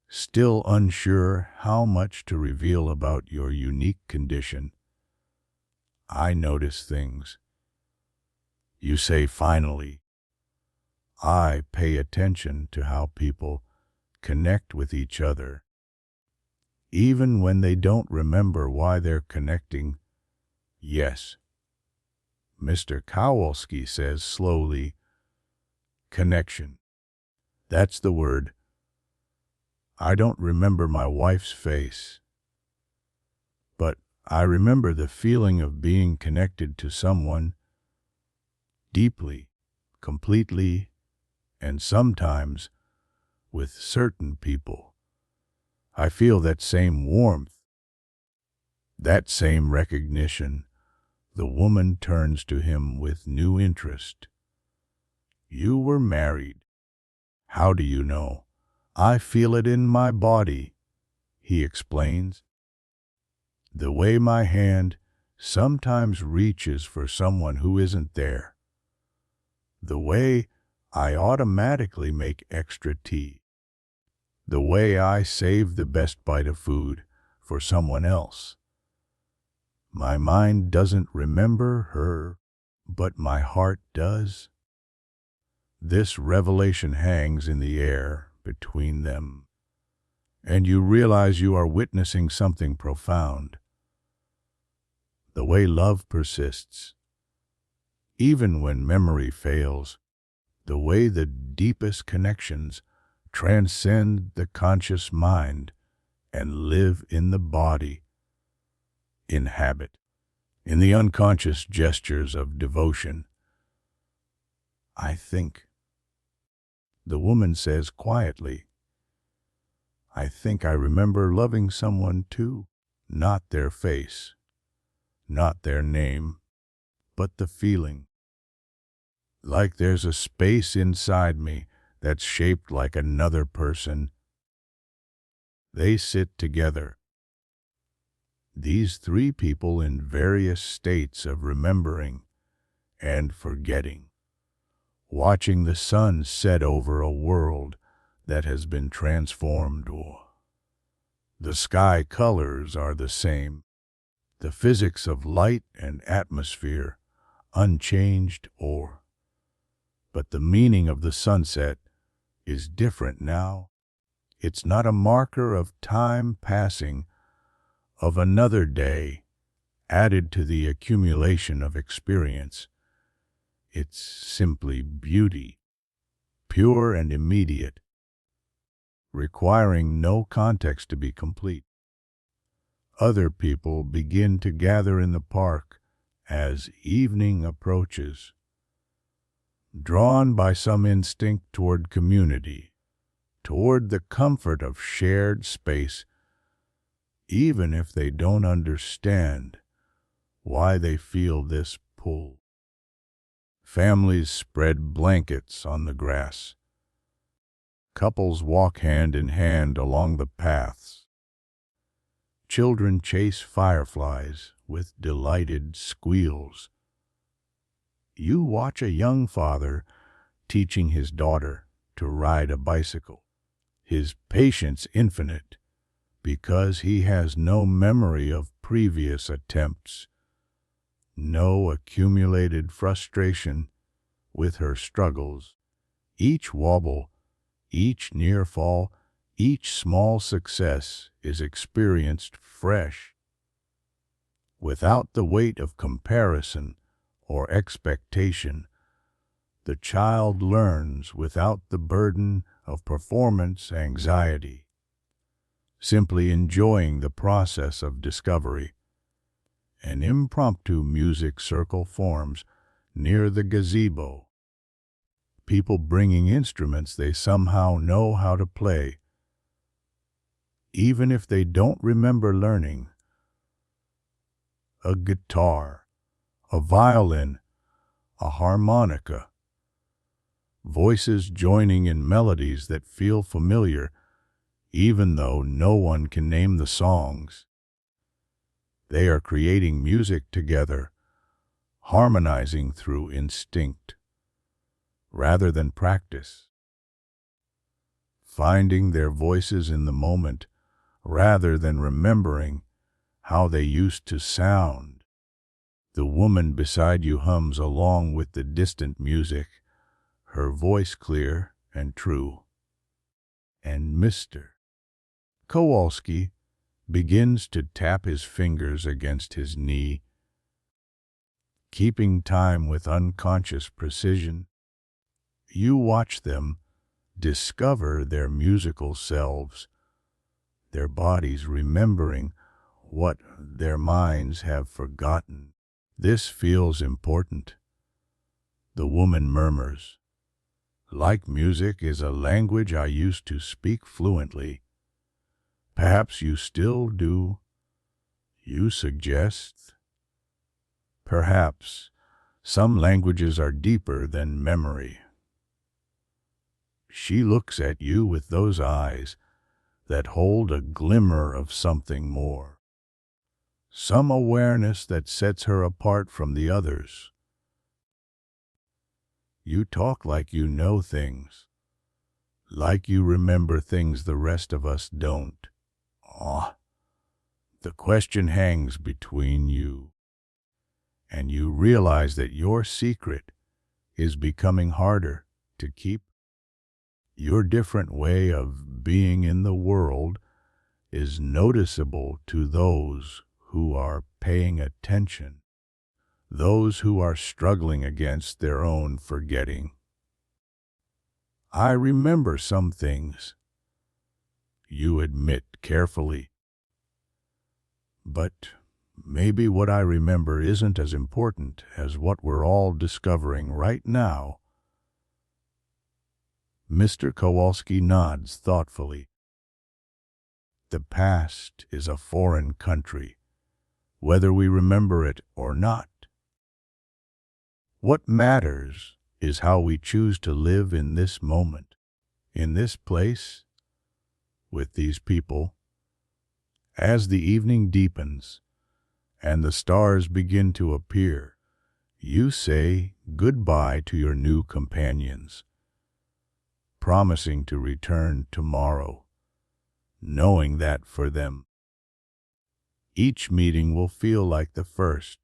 still unsure how much to reveal about your unique condition. "I notice things." You say finally, "I pay attention to how people connect with each other, even when they don't remember why they're connecting." "Yes," Mr. Kowalski says slowly, "connection. That's the word. I don't remember my wife's face, but I remember the feeling of being connected to someone deeply, completely, and sometimes with certain people. I feel that same warmth, that same recognition." The woman turns to him with new interest. "You were married. How do you know?" "I feel it in my body," he explains. The way my hand sometimes reaches for someone who isn't there. The way I automatically make extra tea. The way I save the best bite of food for someone else. My mind doesn't remember her, but my heart does. This revelation hangs in the air between them, and you realize you are witnessing something profound. The way love persists, even when memory fails, the way the deepest connections transcend the conscious mind and live in the body, in habit, in the unconscious gestures of devotion. I think, the woman says quietly, I think I remember loving someone too, not their face, not their name, but the feeling. Like there's a space inside me that's shaped like another person. They sit together. These three people in various states of remembering and forgetting, watching the sun set over a world that has been transformed. The sky colors are the same, the physics of light and atmosphere unchanged, but the meaning of the sunset is different now. It's not a marker of time passing, of another day added to the accumulation of experience. It's simply beauty, pure and immediate, requiring no context to be complete. Other people begin to gather in the park as evening approaches, drawn by some instinct toward community, toward the comfort of shared space, even if they don't understand why they feel this pull. Families spread blankets on the grass. Couples walk hand in hand along the paths. Children chase fireflies with delighted squeals. You watch a young father teaching his daughter to ride a bicycle, his patience infinite, because he has no memory of previous attempts, no accumulated frustration with her struggles. Each wobble, each near fall, each small success is experienced fresh, without the weight of comparison or expectation. The child learns without the burden of performance anxiety, simply enjoying the process of discovery. An impromptu music circle forms near the gazebo. People bringing instruments they somehow know how to play, even if they don't remember learning. A guitar, a violin, a harmonica. Voices joining in melodies that feel familiar, even though no one can name the songs. They are creating music together, harmonizing through instinct, rather than practice. Finding their voices in the moment, rather than remembering how they used to sound. The woman beside you hums along with the distant music, her voice clear and true. And Mr. Kowalski begins to tap his fingers against his knee, keeping time with unconscious precision. You watch them discover their musical selves, their bodies remembering what their minds have forgotten. This feels important. The woman murmurs, like music is a language I used to speak fluently. Perhaps you still do. You suggest. Perhaps some languages are deeper than memory. She looks at you with those eyes that hold a glimmer of something more. some awareness that sets her apart from the others. You talk like you know things, like you remember things the rest of us don't. Ah, the question hangs between you, and you realize that your secret is becoming harder to keep. Your different way of being in the world is noticeable to those who are paying attention, those who are struggling against their own forgetting. I remember some things, you admit carefully, but maybe what I remember isn't as important as what we're all discovering right now. Mr. Kowalski nods thoughtfully. The past is a foreign country, whether we remember it or not. What matters is how we choose to live in this moment, in this place, with these people. As the evening deepens and the stars begin to appear, you say goodbye to your new companions, promising to return tomorrow, knowing that for them, each meeting will feel like the first,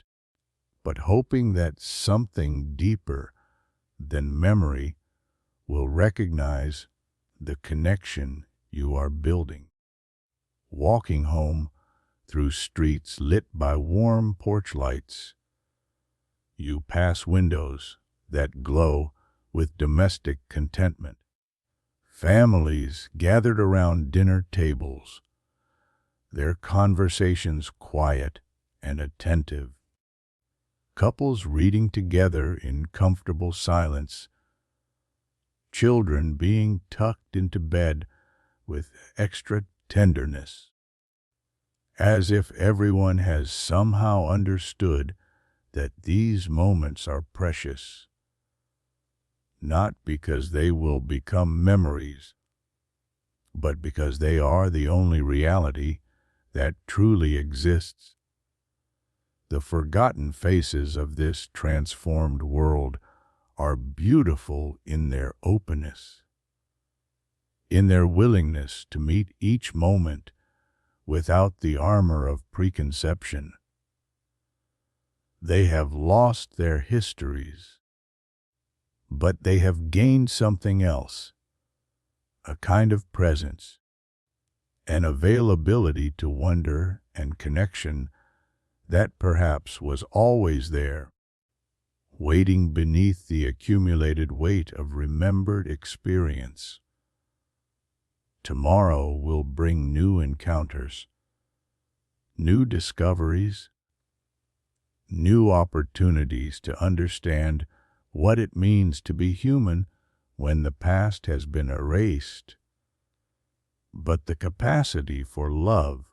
but hoping that something deeper than memory will recognize the connection you are building. Walking home through streets lit by warm porch lights, you pass windows that glow with domestic contentment. Families gathered around dinner tables, their conversations quiet and attentive. Couples reading together in comfortable silence, children being tucked into bed with extra tenderness, as if everyone has somehow understood that these moments are precious, not because they will become memories, but because they are the only reality that truly exists. The forgotten faces of this transformed world are beautiful in their openness, in their willingness to meet each moment without the armor of preconception. They have lost their histories, but they have gained something else, a kind of presence, an availability to wonder and connection that perhaps was always there, waiting beneath the accumulated weight of remembered experience. Tomorrow will bring new encounters, new discoveries, new opportunities to understand what it means to be human when the past has been erased. But the capacity for love,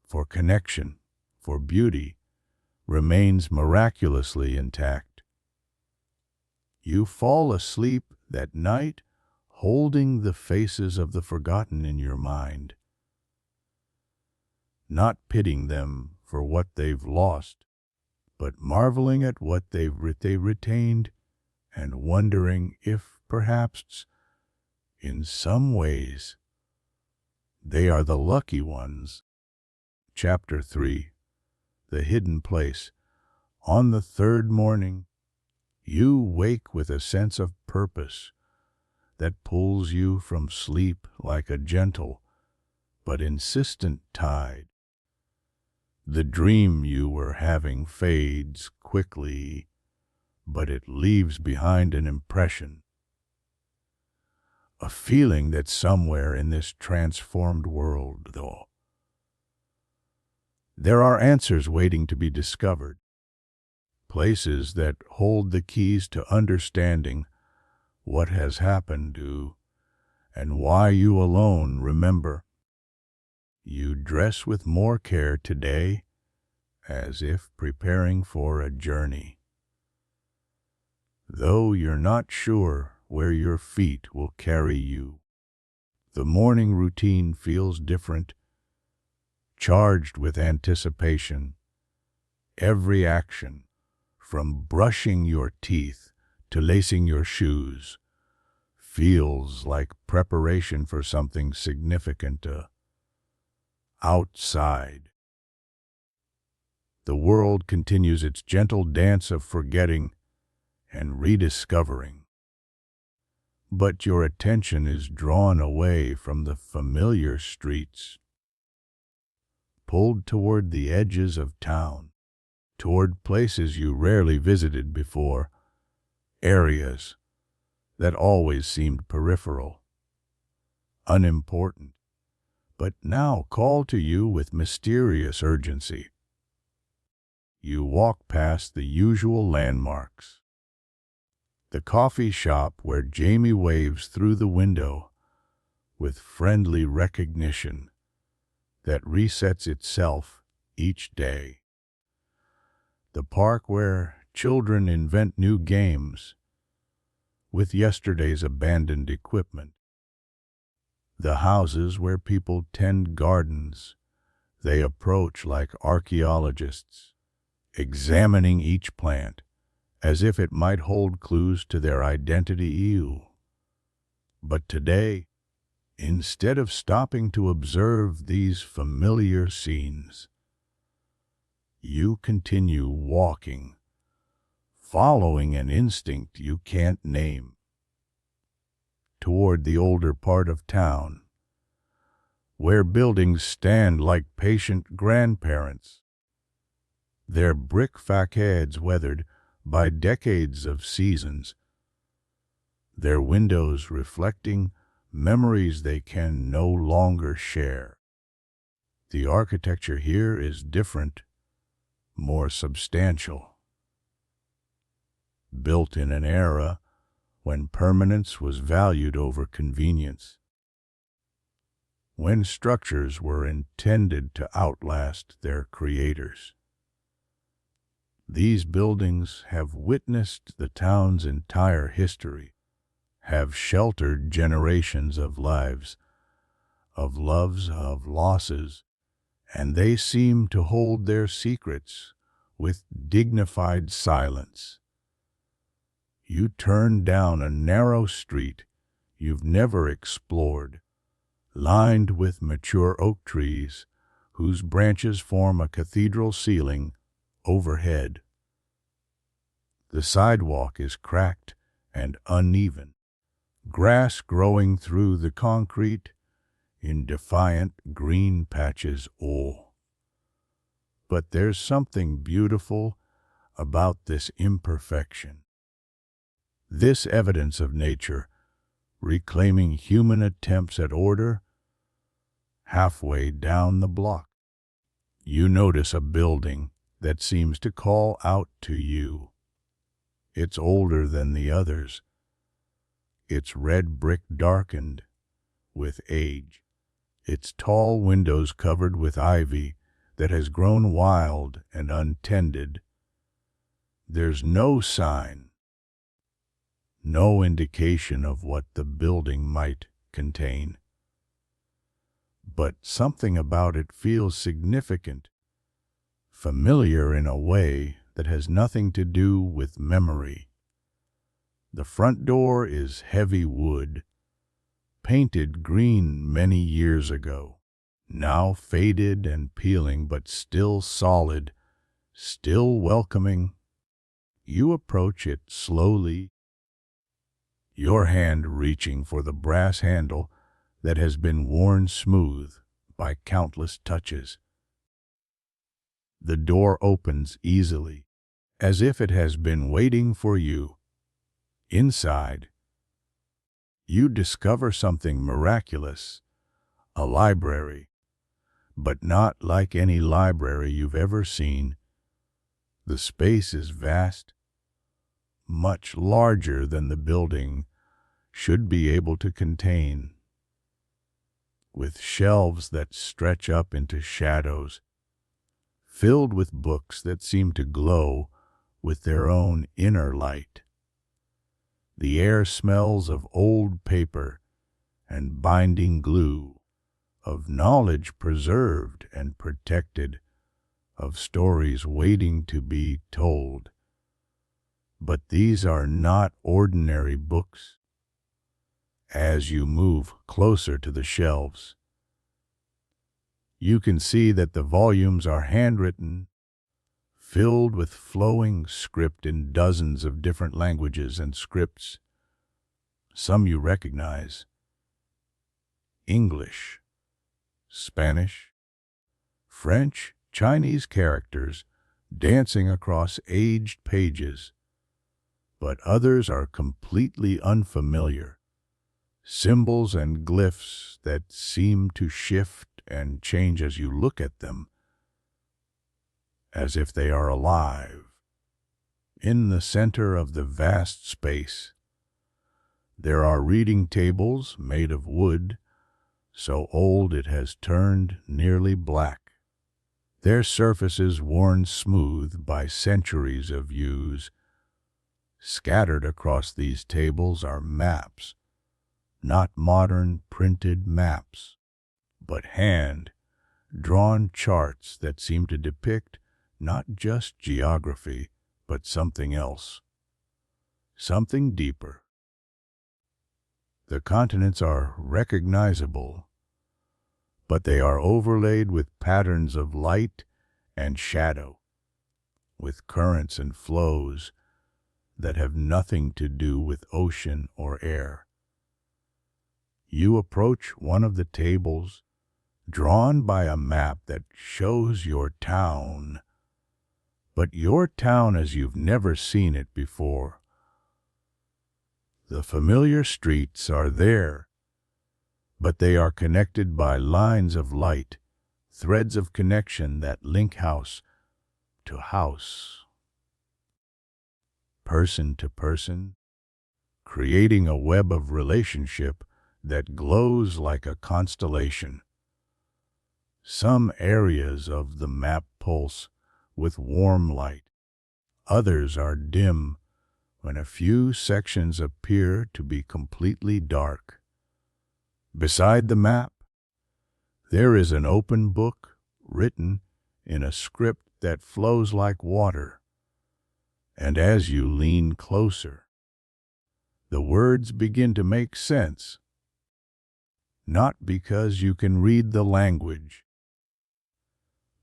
for connection, for beauty remains miraculously intact. You fall asleep that night holding the faces of the forgotten in your mind, not pitying them for what they've lost, but marveling at what they retained and wondering if, perhaps, in some ways, they are the lucky ones. Chapter 3. The Hidden Place. On the third morning, you wake with a sense of purpose that pulls you from sleep like a gentle but insistent tide. The dream you were having fades quickly, but it leaves behind an impression, a feeling that somewhere in this transformed world, though, there are answers waiting to be discovered, places that hold the keys to understanding what has happened to and why you alone remember. You dress with more care today, as if preparing for a journey, though you're not sure where your feet will carry you. The morning routine feels different. charged with anticipation. Every action, from brushing your teeth to lacing your shoes, feels like preparation for something significant outside. The world continues its gentle dance of forgetting and rediscovering. But your attention is drawn away from the familiar streets, pulled toward the edges of town, toward places you rarely visited before, areas that always seemed peripheral, unimportant, but now call to you with mysterious urgency. You walk past the usual landmarks. The coffee shop where Jamie waves through the window with friendly recognition that resets itself each day. The park where children invent new games with yesterday's abandoned equipment. The houses where people tend gardens they approach like archaeologists, examining each plant as if it might hold clues to their identity. But today, instead of stopping to observe these familiar scenes, you continue walking, following an instinct you can't name, toward the older part of town, where buildings stand like patient grandparents, their brick facades weathered by decades of seasons, their windows reflecting memories they can no longer share. The architecture here is different, more substantial, built in an era when permanence was valued over convenience, when structures were intended to outlast their creators. These buildings have witnessed the town's entire history, have sheltered generations of lives, of loves, of losses, and they seem to hold their secrets with dignified silence. You turn down a narrow street you've never explored, lined with mature oak trees whose branches form a cathedral ceiling overhead. The sidewalk is cracked and uneven, grass growing through the concrete in defiant green patches. But there's something beautiful about this imperfection, this evidence of nature reclaiming human attempts at order. Halfway down the block, you notice a building that seems to call out to you. It's older than the others, its red brick darkened with age, its tall windows covered with ivy that has grown wild and untended. There's no sign, no indication of what the building might contain. But something about it feels significant, familiar in a way that has nothing to do with memory. The front door is heavy wood, painted green many years ago, now faded and peeling, but still solid, still welcoming. You approach it slowly, your hand reaching for the brass handle that has been worn smooth by countless touches. The door opens easily, as if it has been waiting for you. Inside, you discover something miraculous, a library, but not like any library you've ever seen. The space is vast, much larger than the building should be able to contain, with shelves that stretch up into shadows, filled with books that seem to glow with their own inner light. The air smells of old paper and binding glue, of knowledge preserved and protected, of stories waiting to be told. But these are not ordinary books. As you move closer to the shelves, you can see that the volumes are handwritten, filled with flowing script in dozens of different languages and scripts. Some you recognize: English, Spanish, French, Chinese characters dancing across aged pages. But others are completely unfamiliar, symbols and glyphs that seem to shift and change as you look at them, as if they are alive. In the center of the vast space, there are reading tables made of wood, so old it has turned nearly black. Their surfaces worn smooth by centuries of use. Scattered across these tables are maps, not modern printed maps, but hand-drawn charts that seem to depict not just geography, but something else, something deeper. The continents are recognizable, but they are overlaid with patterns of light and shadow, with currents and flows that have nothing to do with ocean or air. You approach one of the tables, drawn by a map that shows your town, but your town as you've never seen it before. The familiar streets are there, but they are connected by lines of light, threads of connection that link house to house, person to person, creating a web of relationship that glows like a constellation. Some areas of the map pulse with warm light. Others are dim when a few sections appear to be completely dark. Beside the map, there is an open book written in a script that flows like water. And as you lean closer, the words begin to make sense. Not because you can read the language,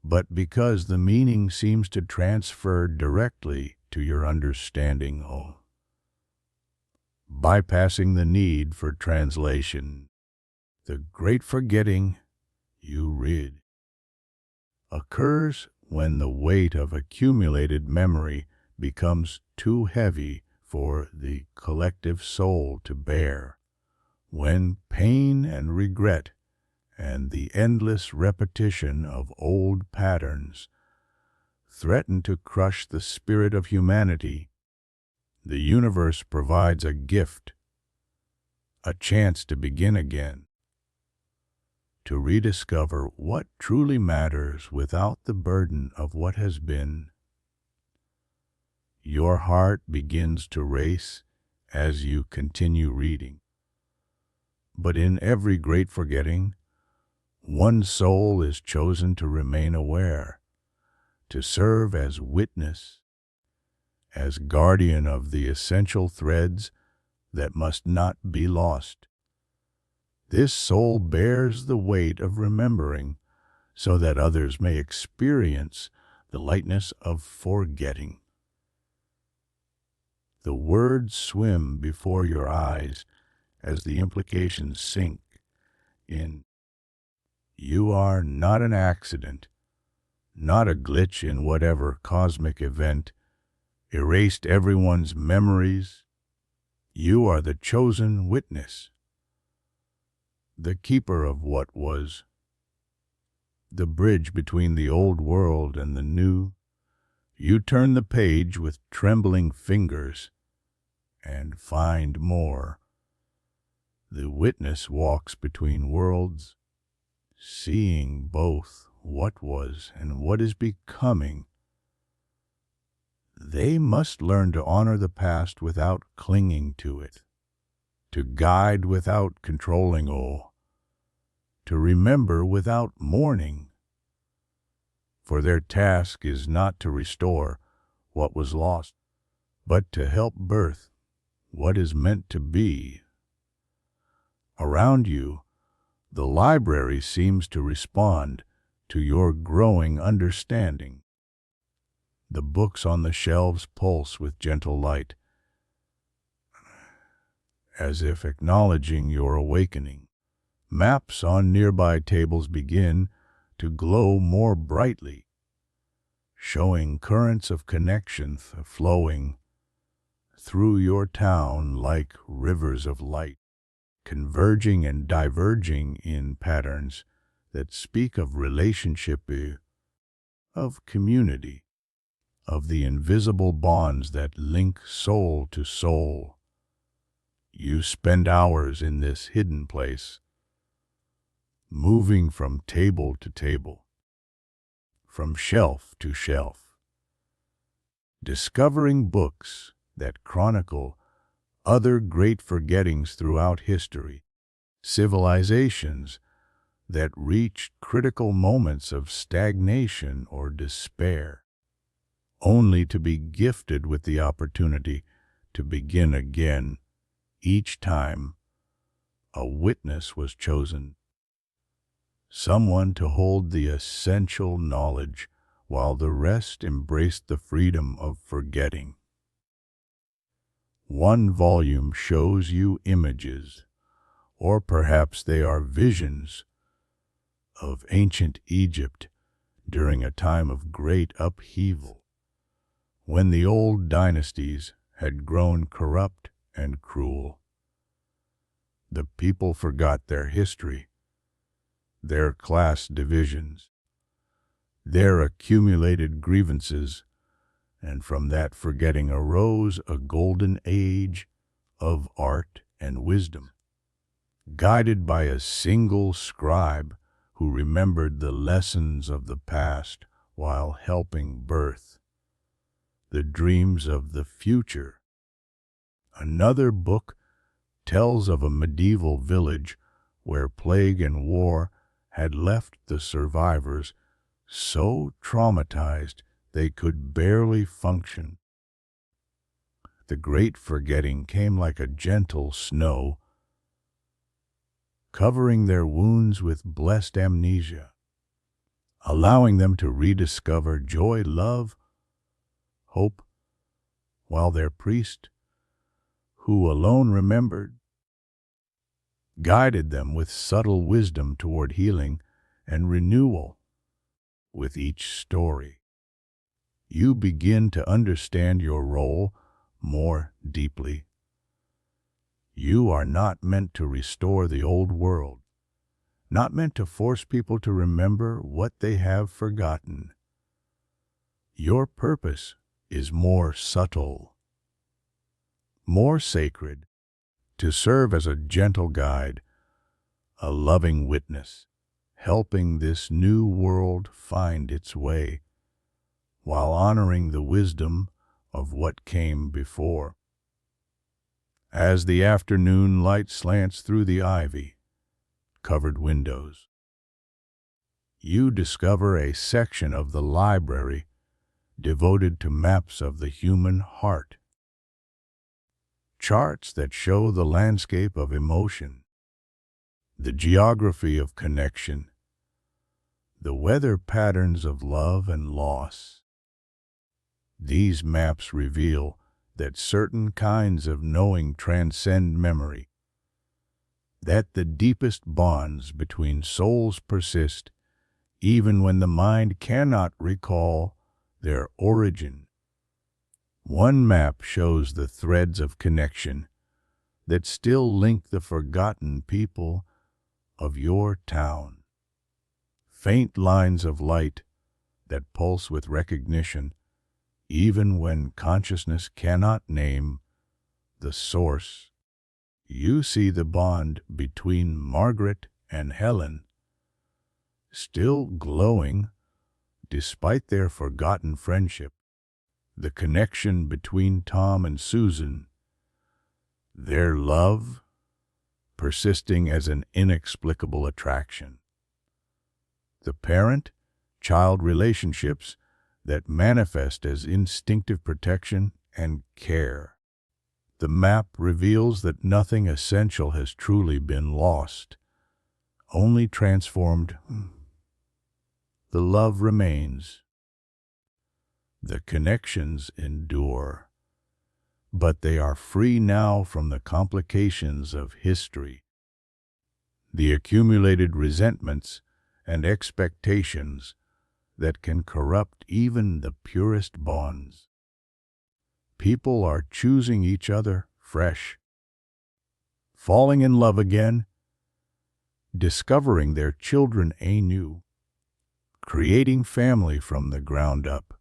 but because the meaning seems to transfer directly to your understanding, bypassing the need for translation. The great forgetting, you read, occurs when the weight of accumulated memory becomes too heavy for the collective soul to bear, when pain and regret and the endless repetition of old patterns threaten to crush the spirit of humanity. The universe provides a gift, a chance to begin again, to rediscover what truly matters without the burden of what has been. Your heart begins to race as you continue reading. But in every great forgetting, one soul is chosen to remain aware, to serve as witness, as guardian of the essential threads that must not be lost. This soul bears the weight of remembering so that others may experience the lightness of forgetting. The words swim before your eyes as the implications sink in. You are not an accident, not a glitch in whatever cosmic event erased everyone's memories. You are the chosen witness, the keeper of what was, the bridge between the old world and the new. You turn the page with trembling fingers and find more. The witness walks between worlds, seeing both what was and what is becoming. They must learn to honor the past without clinging to it, to guide without controlling, to remember without mourning. For their task is not to restore what was lost, but to help birth what is meant to be. Around you, the library seems to respond to your growing understanding. The books on the shelves pulse with gentle light, as if acknowledging your awakening. Maps on nearby tables begin to glow more brightly, showing currents of connection flowing through your town like rivers of light, converging and diverging in patterns that speak of relationship, of community, of the invisible bonds that link soul to soul. You spend hours in this hidden place, moving from table to table, from shelf to shelf, discovering books that chronicle other great forgettings throughout history, civilizations that reached critical moments of stagnation or despair, only to be gifted with the opportunity to begin again each time a witness was chosen, someone to hold the essential knowledge while the rest embraced the freedom of forgetting. One volume shows you images, or perhaps they are visions, of ancient Egypt during a time of great upheaval, when the old dynasties had grown corrupt and cruel. The people forgot their history, their class divisions, their accumulated grievances, and from that forgetting arose a golden age of art and wisdom, guided by a single scribe who remembered the lessons of the past while helping birth the dreams of the future. Another book tells of a medieval village where plague and war had left the survivors so traumatized they could barely function. The great forgetting came like a gentle snow, covering their wounds with blessed amnesia, allowing them to rediscover joy, love, hope, while their priest, who alone remembered, guided them with subtle wisdom toward healing and renewal. With each story, you begin to understand your role more deeply. You are not meant to restore the old world, not meant to force people to remember what they have forgotten. Your purpose is more subtle, more sacred, to serve as a gentle guide, a loving witness, helping this new world find its way, while honoring the wisdom of what came before. As the afternoon light slants through the ivy-covered windows, you discover a section of the library devoted to maps of the human heart, charts that show the landscape of emotion, the geography of connection, the weather patterns of love and loss. These maps reveal that certain kinds of knowing transcend memory, that the deepest bonds between souls persist even when the mind cannot recall their origin. One map shows the threads of connection that still link the forgotten people of your town, faint lines of light that pulse with recognition even when consciousness cannot name the source. You see the bond between Margaret and Helen, still glowing despite their forgotten friendship, the connection between Tom and Susan, their love persisting as an inexplicable attraction. The parent-child relationships that manifest as instinctive protection and care. The map reveals that nothing essential has truly been lost, only transformed. The love remains. The connections endure, but they are free now from the complications of history, the accumulated resentments and expectations that can corrupt even the purest bonds. People are choosing each other fresh, falling in love again, discovering their children anew, creating family from the ground up,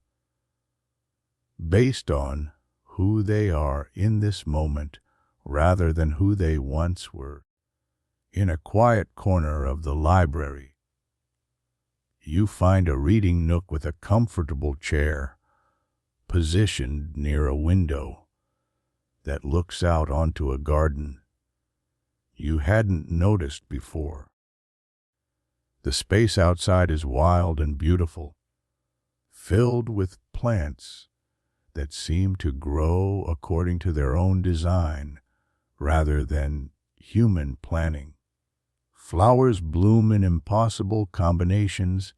based on who they are in this moment rather than who they once were. In a quiet corner of the library, you find a reading nook with a comfortable chair positioned near a window that looks out onto a garden you hadn't noticed before. The space outside is wild and beautiful, filled with plants that seem to grow according to their own design rather than human planning. Flowers bloom in impossible combinations,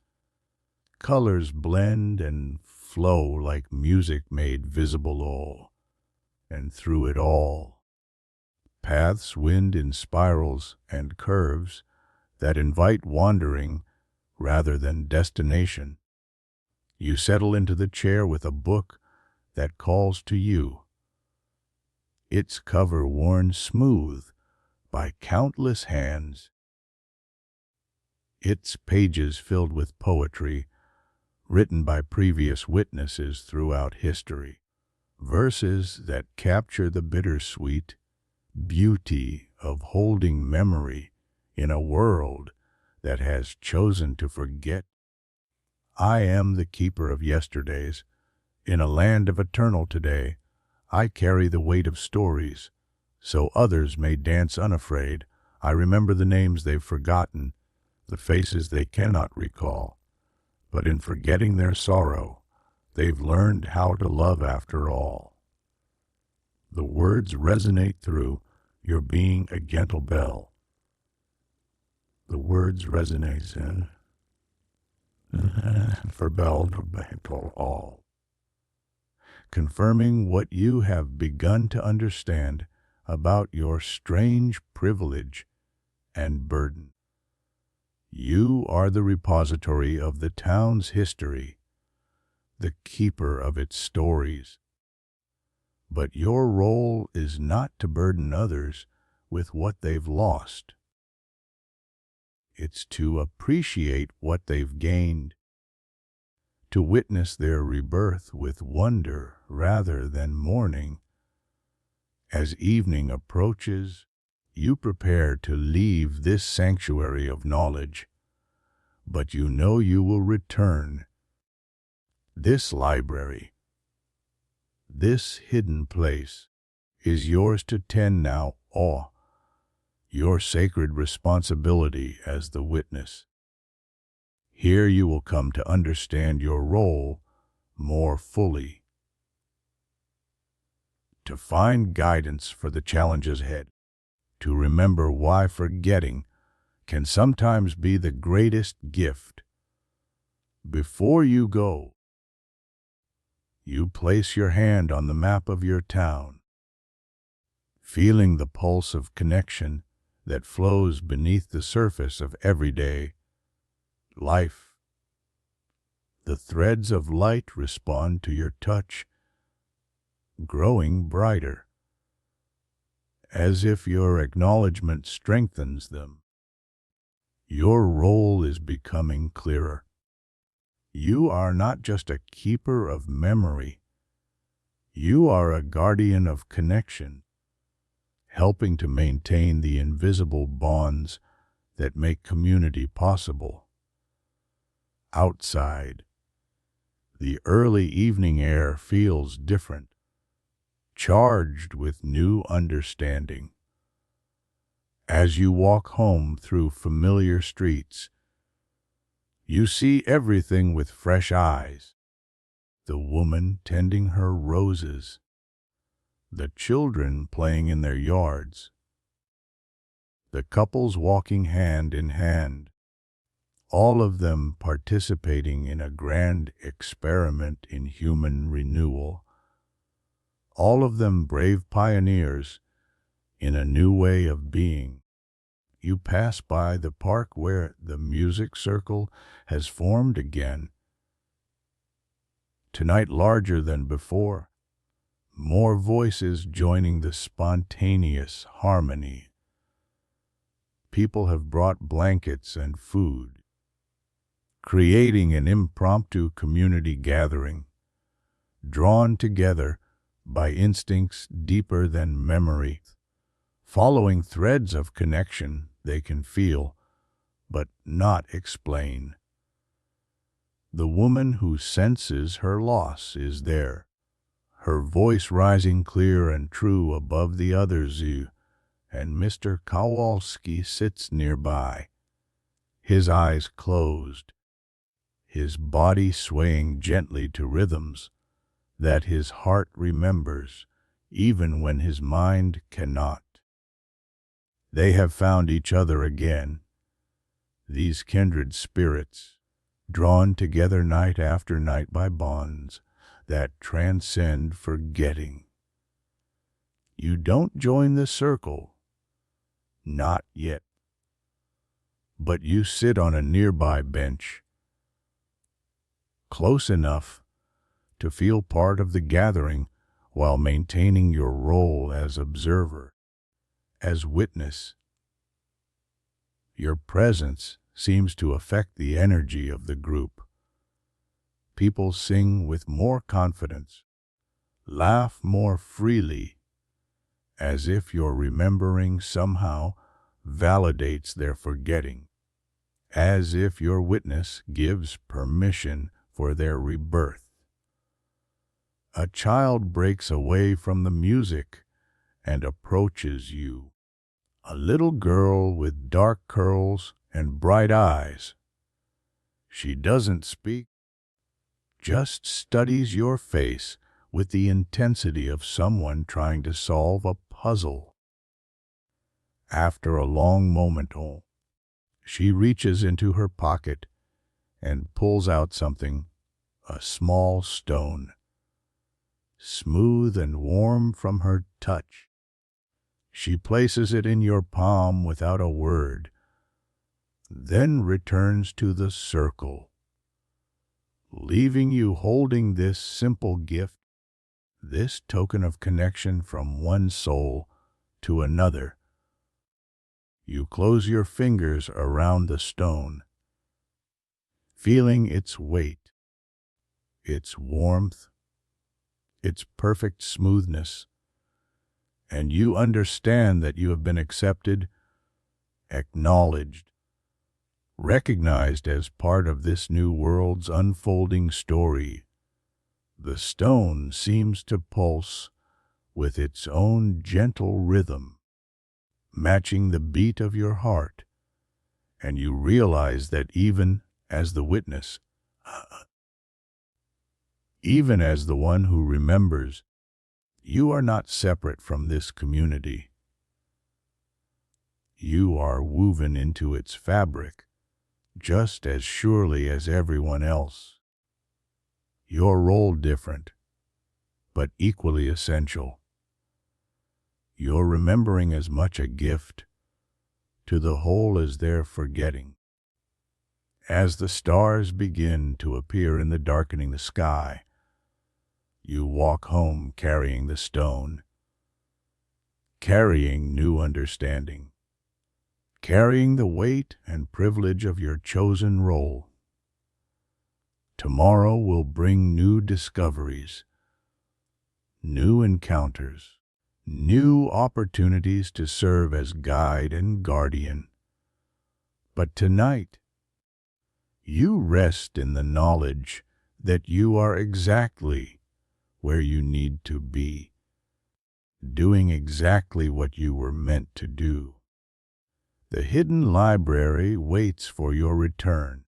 colors blend and flow like music made visible all and through it all. Paths wind in spirals and curves that invite wandering rather than destination. You settle into the chair with a book that calls to you, its cover worn smooth by countless hands, its pages filled with poetry written by previous witnesses throughout history, verses that capture the bittersweet beauty of holding memory in a world that has chosen to forget. I am the keeper of yesterdays. In a land of eternal today, I carry the weight of stories, so others may dance unafraid. I remember the names they've forgotten, the faces they cannot recall. But in forgetting their sorrow, they've learned how to love after all. The words resonate through your being a gentle bell. The words resonate for bell to gentle all, confirming what you have begun to understand about your strange privilege and burden. You are the repository of the town's history, the keeper of its stories. But your role is not to burden others with what they've lost. It's to appreciate what they've gained, to witness their rebirth with wonder rather than mourning. As evening approaches, you prepare to leave this sanctuary of knowledge, but you know you will return. This library, this hidden place, is yours to tend now, your sacred responsibility as the witness. Here you will come to understand your role more fully, to find guidance for the challenges ahead, to remember why forgetting can sometimes be the greatest gift. Before you go, you place your hand on the map of your town, feeling the pulse of connection that flows beneath the surface of everyday life. The threads of light respond to your touch, growing brighter, as if your acknowledgement strengthens them. Your role is becoming clearer. You are not just a keeper of memory. You are a guardian of connection, helping to maintain the invisible bonds that make community possible. Outside, the early evening air feels different, charged with new understanding. As you walk home through familiar streets, you see everything with fresh eyes. The woman tending her roses, the children playing in their yards, the couples walking hand in hand, all of them participating in a grand experiment in human renewal, all of them brave pioneers in a new way of being. You pass by the park where the music circle has formed again, tonight larger than before, more voices joining the spontaneous harmony. People have brought blankets and food, creating an impromptu community gathering, drawn together by instincts deeper than memory, following threads of connection they can feel but not explain. The woman who senses her loss is there, her voice rising clear and true above the others, and Mr. Kowalski sits nearby, his eyes closed, his body swaying gently to rhythms that his heart remembers, even when his mind cannot. They have found each other again, these kindred spirits, drawn together night after night by bonds that transcend forgetting. You don't join the circle, not yet, but you sit on a nearby bench, close enough to feel part of the gathering while maintaining your role as observer, as witness. Your presence seems to affect the energy of the group. People sing with more confidence, laugh more freely, as if your remembering somehow validates their forgetting, as if your witness gives permission for their rebirth. A child breaks away from the music and approaches you. A little girl with dark curls and bright eyes. She doesn't speak, just studies your face with the intensity of someone trying to solve a puzzle. After a long moment, she reaches into her pocket and pulls out something, a small stone, smooth and warm from her touch. She places it in your palm without a word, then returns to the circle, leaving you holding this simple gift, this token of connection from one soul to another. You close your fingers around the stone, feeling its weight, its warmth, its perfect smoothness, and you understand that you have been accepted, acknowledged, recognized as part of this new world's unfolding story. The stone seems to pulse with its own gentle rhythm, matching the beat of your heart, and you realize that even as the witness, even as the one who remembers, you are not separate from this community. You are woven into its fabric, just as surely as everyone else. Your role different, but equally essential. Your remembering as much a gift to the whole as their forgetting. As the stars begin to appear in the darkening sky, you walk home carrying the stone, carrying new understanding, carrying the weight and privilege of your chosen role. Tomorrow will bring new discoveries, new encounters, new opportunities to serve as guide and guardian. But tonight, you rest in the knowledge that you are exactly where you need to be, doing exactly what you were meant to do. The hidden library waits for your return.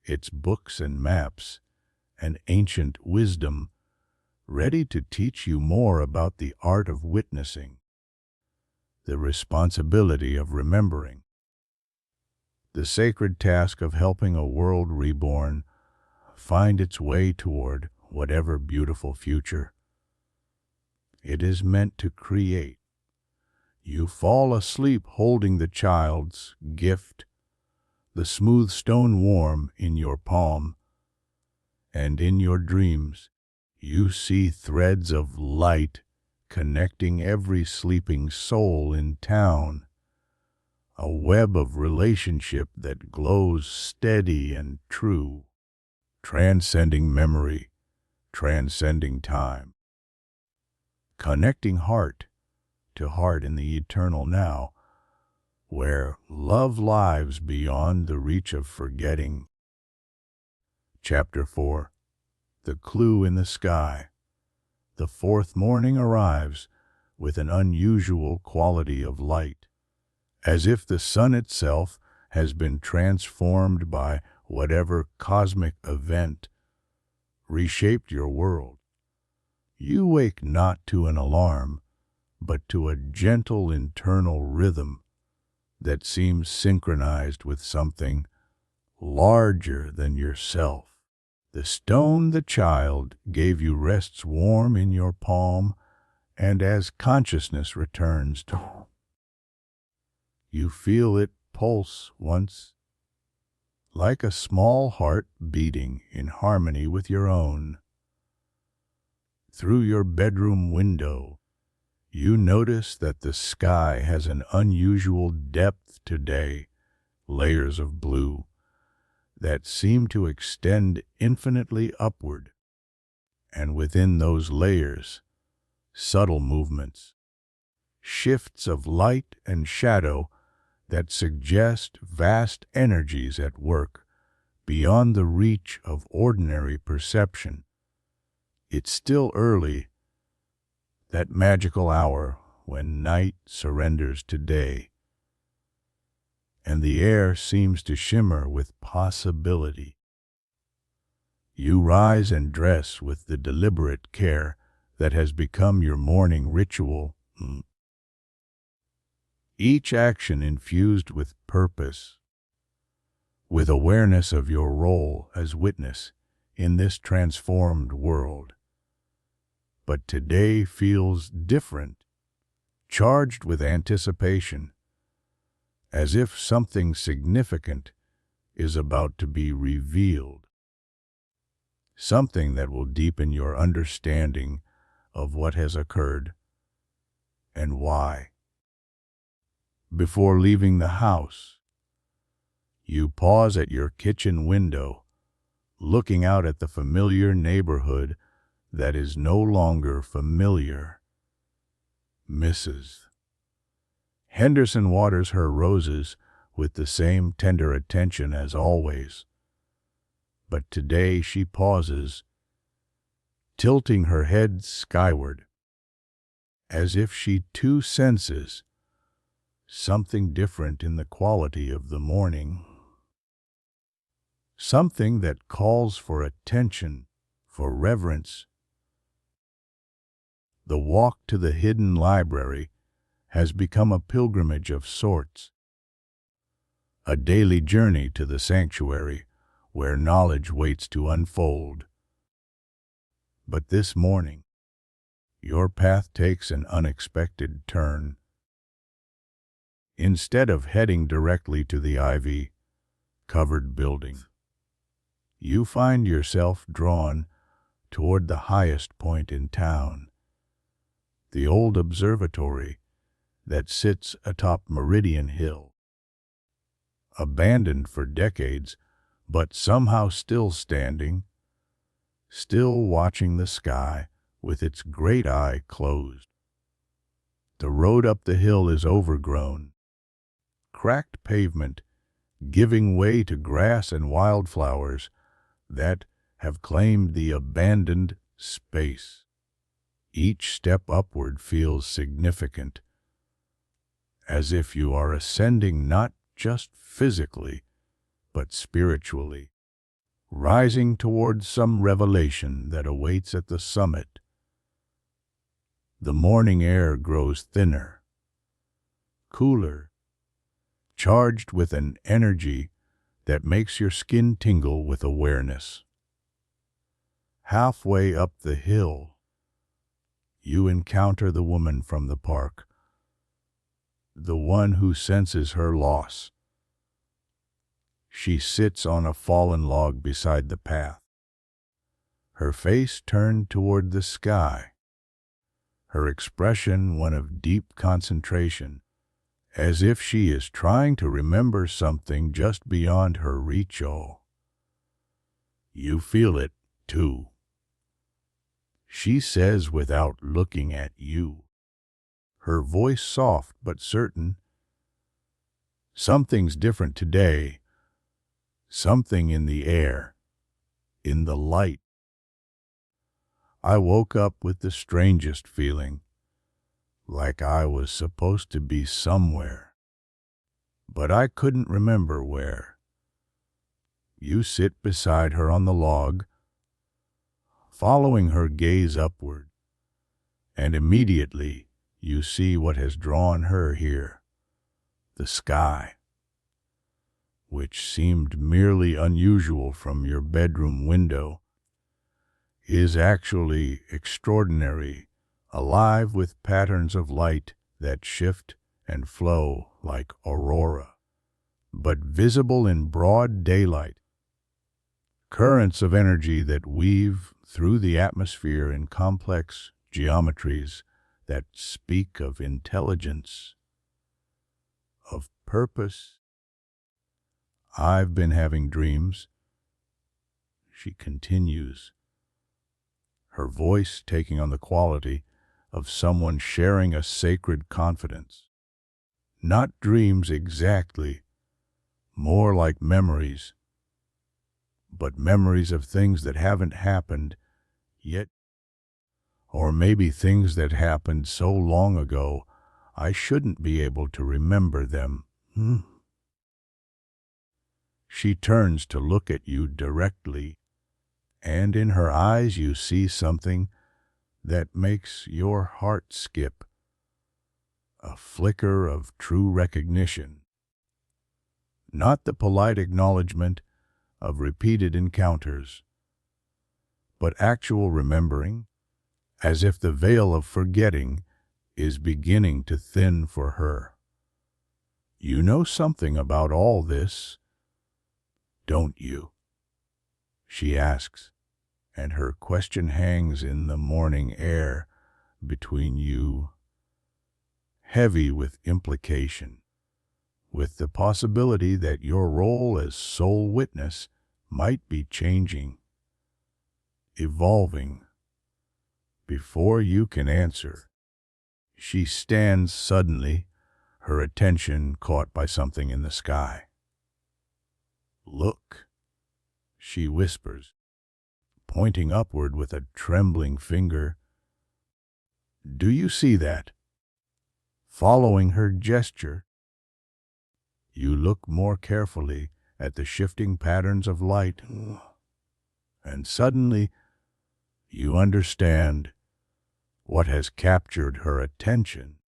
Its books and maps and ancient wisdom ready to teach you more about the art of witnessing, the responsibility of remembering, the sacred task of helping a world reborn find its way toward whatever beautiful future it is meant to create. You fall asleep holding the child's gift, the smooth stone warm in your palm, and in your dreams you see threads of light connecting every sleeping soul in town, a web of relationship that glows steady and true, transcending memory, transcending time, connecting heart to heart in the eternal now, where love lives beyond the reach of forgetting. Chapter 4. The Clue in the Sky. The fourth morning arrives with an unusual quality of light, as if the sun itself has been transformed by whatever cosmic event reshaped your world. You wake not to an alarm, but to a gentle internal rhythm that seems synchronized with something larger than yourself. The stone the child gave you rests warm in your palm, and as consciousness returns to you feel it pulse once, like a small heart beating in harmony with your own. Through your bedroom window, you notice that the sky has an unusual depth today, layers of blue that seem to extend infinitely upward, and within those layers, subtle movements, shifts of light and shadow that suggest vast energies at work beyond the reach of ordinary perception. It's still early, that magical hour when night surrenders to day, and the air seems to shimmer with possibility. You rise and dress with the deliberate care that has become your morning ritual, each action infused with purpose, with awareness of your role as witness in this transformed world. But today feels different, charged with anticipation, as if something significant is about to be revealed, something that will deepen your understanding of what has occurred and why. Before leaving the house, you pause at your kitchen window, looking out at the familiar neighborhood that is no longer familiar. Mrs. Henderson waters her roses with the same tender attention as always, but today she pauses, tilting her head skyward, as if she too senses something different in the quality of the morning, something that calls for attention, for reverence. The walk to the hidden library has become a pilgrimage of sorts, a daily journey to the sanctuary where knowledge waits to unfold. But this morning, your path takes an unexpected turn. Instead of heading directly to the ivy-covered building, you find yourself drawn toward the highest point in town, the old observatory that sits atop Meridian Hill, abandoned for decades, but somehow still standing, still watching the sky with its great eye closed. The road up the hill is overgrown, cracked pavement giving way to grass and wildflowers that have claimed the abandoned space. Each step upward feels significant, as if you are ascending not just physically, but spiritually, rising towards some revelation that awaits at the summit. The morning air grows thinner, cooler, charged with an energy that makes your skin tingle with awareness. Halfway up the hill, you encounter the woman from the park, the one who senses her loss. She sits on a fallen log beside the path, her face turned toward the sky, her expression one of deep concentration, as if she is trying to remember something just beyond her reach. Oh, you feel it, too. She says without looking at you, her voice soft but certain, "Something's different today, something in the air, in the light." I woke up with the strangest feeling, like I was supposed to be somewhere, but I couldn't remember where. You sit beside her on the log, following her gaze upward, and immediately you see what has drawn her here. The sky, which seemed merely unusual from your bedroom window, is actually extraordinary, alive with patterns of light that shift and flow like aurora, but visible in broad daylight. Currents of energy that weave through the atmosphere in complex geometries that speak of intelligence, of purpose. I've been having dreams, she continues, her voice taking on the quality of someone sharing a sacred confidence. Not dreams exactly, more like memories, but memories of things that haven't happened yet, or maybe things that happened so long ago I shouldn't be able to remember them. She turns to look at you directly, and in her eyes you see something that makes your heart skip, a flicker of true recognition, not the polite acknowledgement of repeated encounters, but actual remembering, as if the veil of forgetting is beginning to thin for her. You know something about all this, don't you? She asks, and her question hangs in the morning air between you, heavy with implication, with the possibility that your role as sole witness might be changing, evolving. Before you can answer, she stands suddenly, her attention caught by something in the sky. "Look," she whispers, pointing upward with a trembling finger. "Do you see that?" Following her gesture, you look more carefully at the shifting patterns of light, and suddenly you understand what has captured her attention.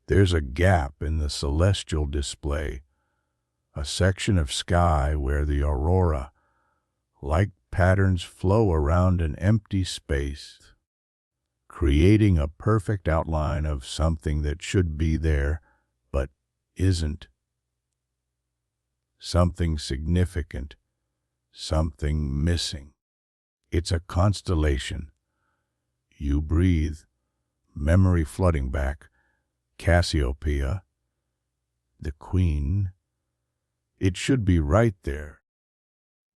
There's a gap in the celestial display, a section of sky where the aurora, like patterns, flow around an empty space, creating a perfect outline of something that should be there, but isn't. Something significant, something missing. It's a constellation. You breathe, memory flooding back. Cassiopeia, the queen. It should be right there,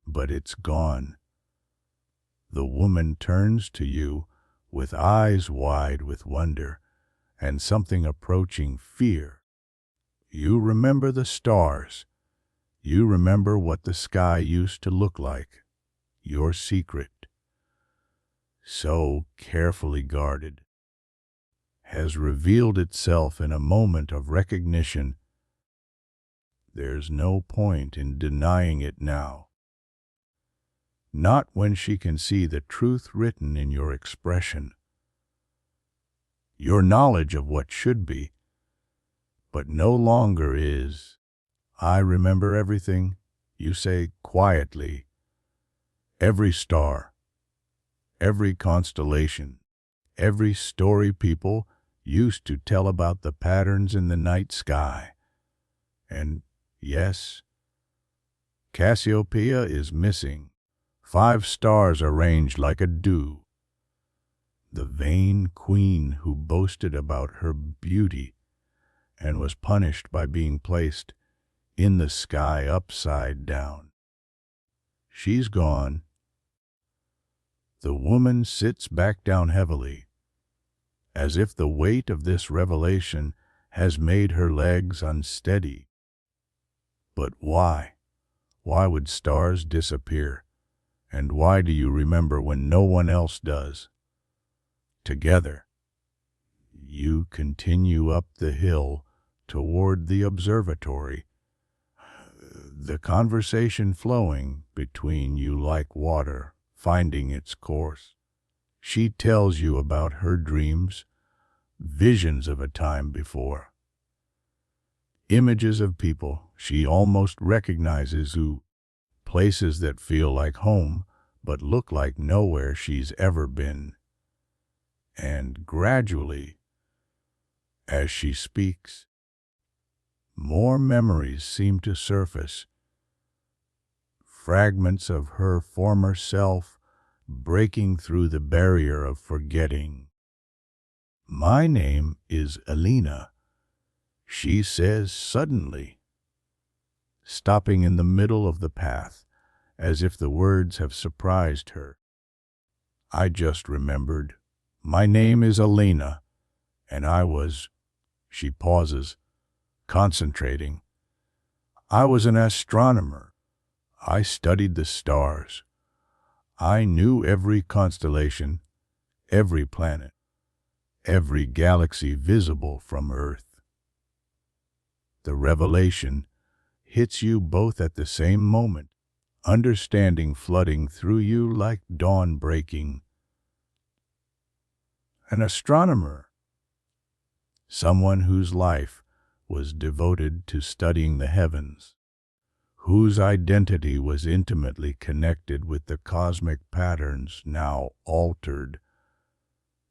but it's gone. The woman turns to you with eyes wide with wonder and something approaching fear. You remember the stars. You remember what the sky used to look like. Your secret. So carefully guarded. has revealed itself in a moment of recognition. There's no point in denying it now. Not when she can see the truth written in your expression. Your knowledge of what should be, but no longer is. I remember everything, you say quietly. Every star, every constellation, every story people used to tell about the patterns in the night sky. And yes, Cassiopeia is missing. 5 stars arranged like a dew. The vain queen who boasted about her beauty and was punished by being placed in the sky upside down. She's gone. The woman sits back down heavily, as if the weight of this revelation has made her legs unsteady. But why? Why would stars disappear? And why do you remember when no one else does? Together, you continue up the hill toward the observatory, the conversation flowing between you like water finding its course. She tells you about her dreams, visions of a time before, images of people she almost recognizes, who places that feel like home but look like nowhere she's ever been. And gradually, as she speaks, more memories seem to surface, fragments of her former self breaking through the barrier of forgetting. My name is Alina, she says suddenly, stopping in the middle of the path, as if the words have surprised her. I just remembered. My name is Alina, and she pauses, concentrating. I was an astronomer. I studied the stars. I knew every constellation, every planet, every galaxy visible from Earth. The revelation hits you both at the same moment, understanding flooding through you like dawn breaking. An astronomer, someone whose life was devoted to studying the heavens, whose identity was intimately connected with the cosmic patterns now altered.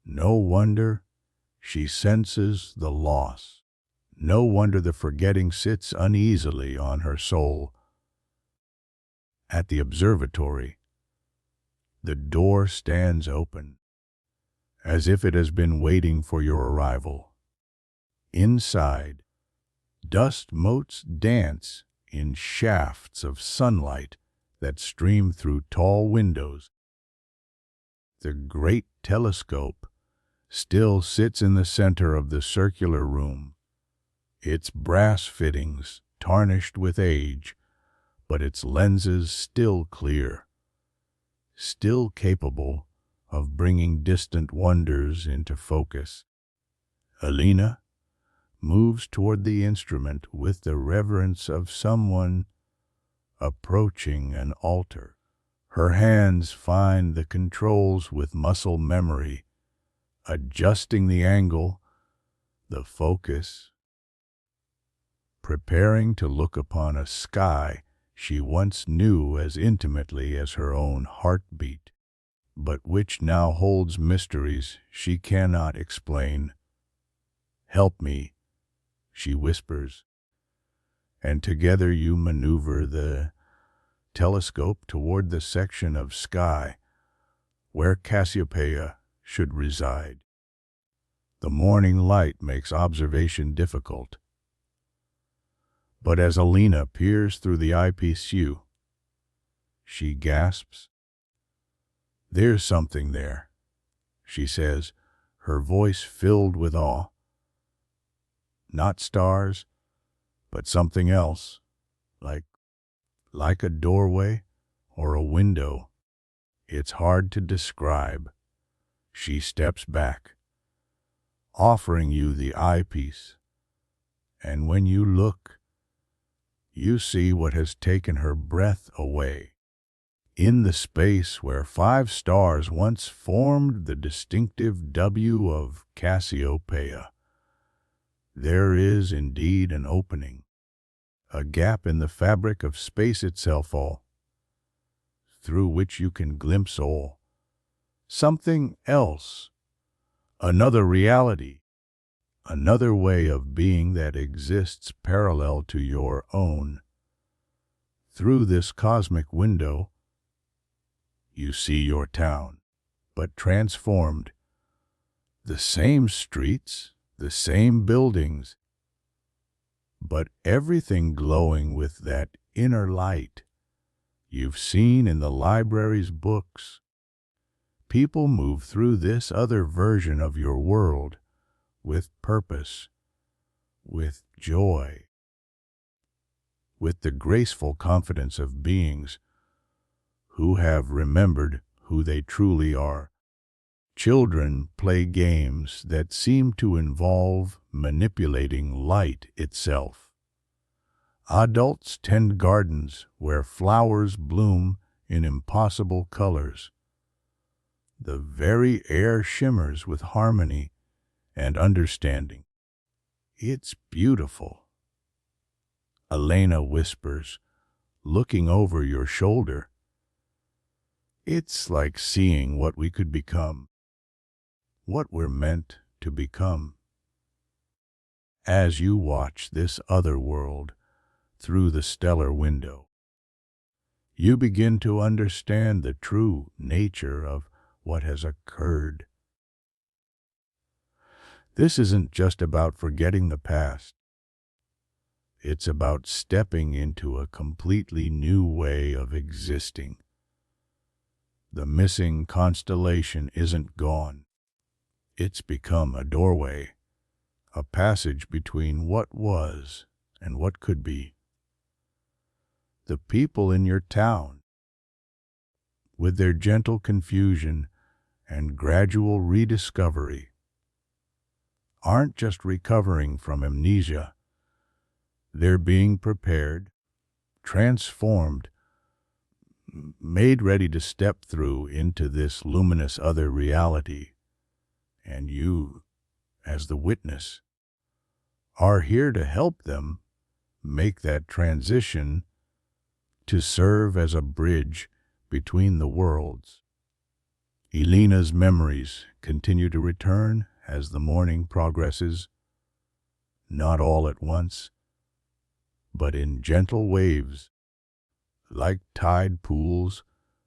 No wonder she senses the loss. No wonder the forgetting sits uneasily on her soul. At the observatory, the door stands open, as if it has been waiting for your arrival. Inside, dust motes dance in shafts of sunlight that stream through tall windows. The great telescope still sits in the center of the circular room, its brass fittings tarnished with age, but its lenses still clear, still capable of bringing distant wonders into focus. Alina moves toward the instrument with the reverence of someone approaching an altar. Her hands find the controls with muscle memory, adjusting the angle, the focus, preparing to look upon a sky she once knew as intimately as her own heartbeat, but which now holds mysteries she cannot explain. Help me, she whispers, and together you maneuver the telescope toward the section of sky where Cassiopeia should reside. The morning light makes observation difficult, but as Alina peers through the eyepiece, she gasps. There's something there, she says, her voice filled with awe. Not stars, but something else, like a doorway or a window. It's hard to describe. She steps back, offering you the eyepiece. And when you look, you see what has taken her breath away. In the space where 5 stars once formed the distinctive W of Cassiopeia, there is indeed an opening, a gap in the fabric of space itself, all through which you can glimpse all, something else, another reality, another way of being that exists parallel to your own. Through this cosmic window, you see your town, but transformed. The same streets, the same buildings, but everything glowing with that inner light you've seen in the library's books. People move through this other version of your world with purpose, with joy, with the graceful confidence of beings who have remembered who they truly are. Children play games that seem to involve manipulating light itself. Adults tend gardens where flowers bloom in impossible colors. The very air shimmers with harmony and understanding. It's beautiful. Elena whispers, looking over your shoulder. It's like seeing what we could become, what we're meant to become. As you watch this other world through the stellar window, you begin to understand the true nature of what has occurred. This isn't just about forgetting the past. It's about stepping into a completely new way of existing. The missing constellation isn't gone. It's become a doorway, a passage between what was and what could be. The people in your town, with their gentle confusion and gradual rediscovery, aren't just recovering from amnesia. They're being prepared, transformed, made ready to step through into this luminous other reality. And you, as the witness, are here to help them make that transition, to serve as a bridge between the worlds. Elena's memories continue to return as the morning progresses, not all at once, but in gentle waves, like tide pools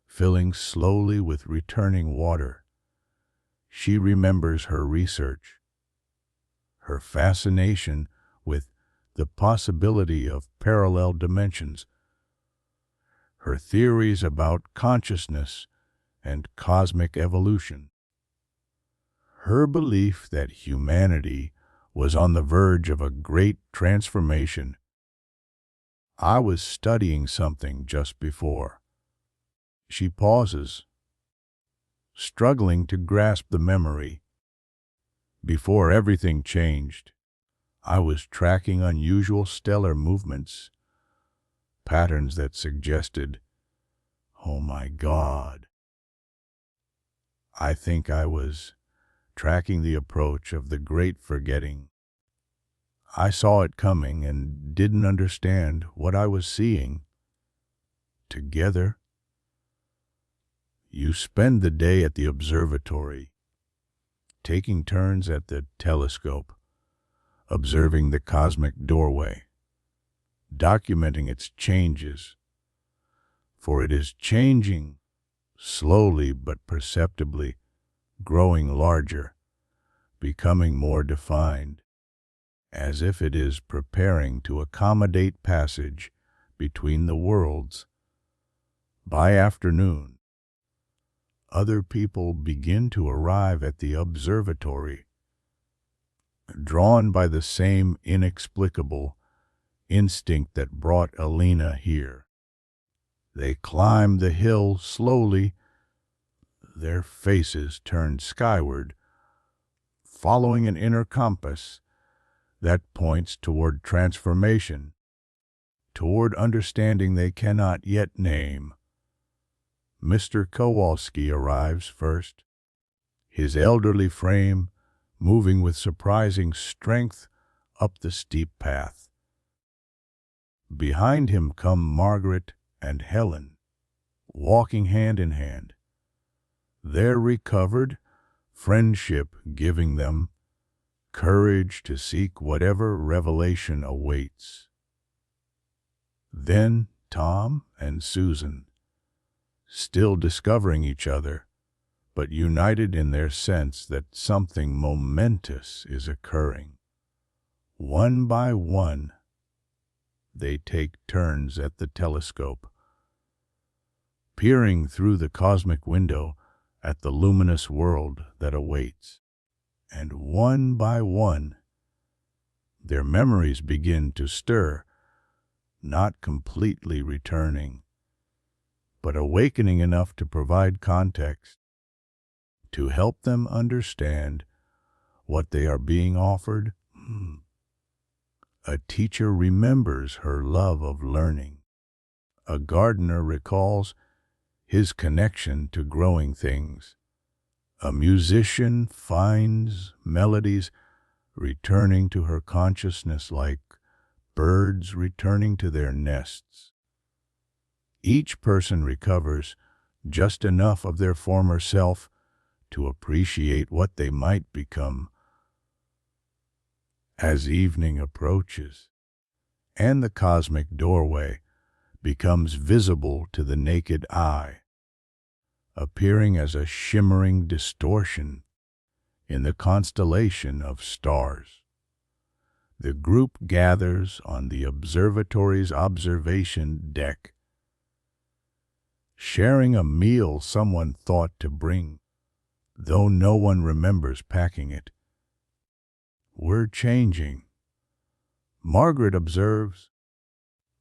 filling slowly with returning water. She remembers her research, her fascination with the possibility of parallel dimensions, her theories about consciousness and cosmic evolution, her belief that humanity was on the verge of a great transformation. I was studying something just before. She pauses, struggling to grasp the memory. Before everything changed, I was tracking unusual stellar movements, patterns that suggested, oh my God. I think I was tracking the approach of the great forgetting. I saw it coming and didn't understand what I was seeing. Together, you spend the day at the observatory, taking turns at the telescope, observing the cosmic doorway, documenting its changes, for it is changing, slowly but perceptibly, growing larger, becoming more defined, as if it is preparing to accommodate passage between the worlds. By afternoon, other people begin to arrive at the observatory, drawn by the same inexplicable instinct that brought Elena here. They climb the hill slowly, their faces turned skyward, following an inner compass that points toward transformation, toward understanding they cannot yet name. Mr. Kowalski arrives first, his elderly frame moving with surprising strength up the steep path. Behind him come Margaret and Helen, walking hand in hand, their recovered friendship giving them courage to seek whatever revelation awaits. Then Tom and Susan, still discovering each other, but united in their sense that something momentous is occurring. One by one, they take turns at the telescope, peering through the cosmic window at the luminous world that awaits. And one by one, their memories begin to stir, not completely returning, but awakening enough to provide context, to help them understand what they are being offered. A teacher remembers her love of learning. A gardener recalls his connection to growing things. A musician finds melodies returning to her consciousness like birds returning to their nests. Each person recovers just enough of their former self to appreciate what they might become. As evening approaches, and the cosmic doorway becomes visible to the naked eye, appearing as a shimmering distortion in the constellation of stars, the group gathers on the observatory's observation deck, sharing a meal someone thought to bring, though no one remembers packing it. We're changing, Margaret observes,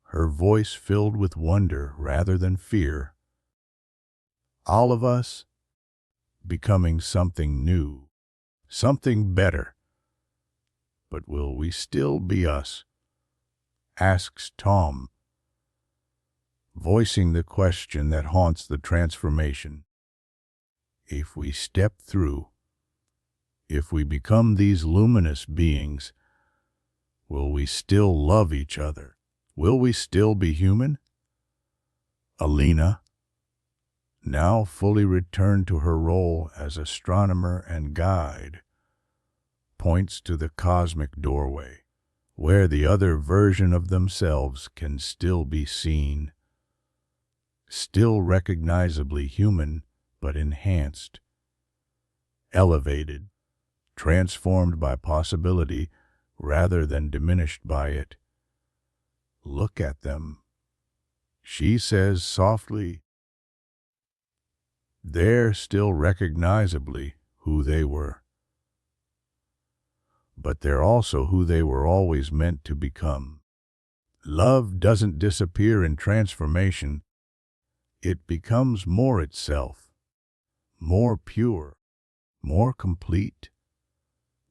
her voice filled with wonder rather than fear. All of us becoming something new, something better. But will we still be us? Asks Tom, voicing the question that haunts the transformation. If we step through, if we become these luminous beings, will we still love each other? Will we still be human? Alina, now fully returned to her role as astronomer and guide, points to the cosmic doorway, where the other version of themselves can still be seen, still recognizably human, but enhanced, elevated, transformed by possibility rather than diminished by it. Look at them, she says softly. They're still recognizably who they were. But they're also who they were always meant to become. Love doesn't disappear in transformation. It becomes more itself, more pure, more complete.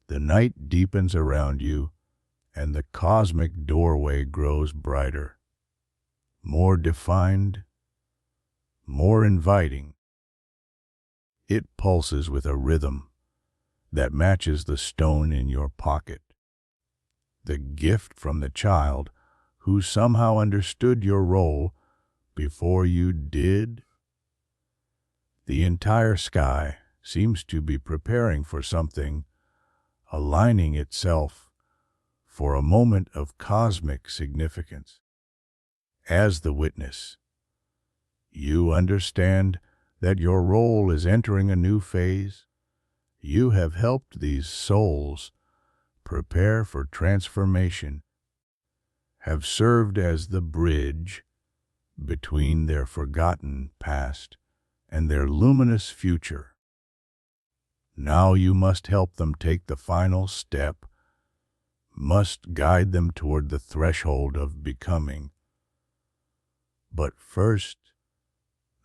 The night deepens around you, and the cosmic doorway grows brighter, more defined, more inviting. It pulses with a rhythm that matches the stone in your pocket, the gift from the child who somehow understood your role before you did. The entire sky seems to be preparing for something, aligning itself for a moment of cosmic significance. As the witness, you understand that your role is entering a new phase. You have helped these souls prepare for transformation, have served as the bridge between their forgotten past and their luminous future. Now you must help them take the final step, must guide them toward the threshold of becoming. But first,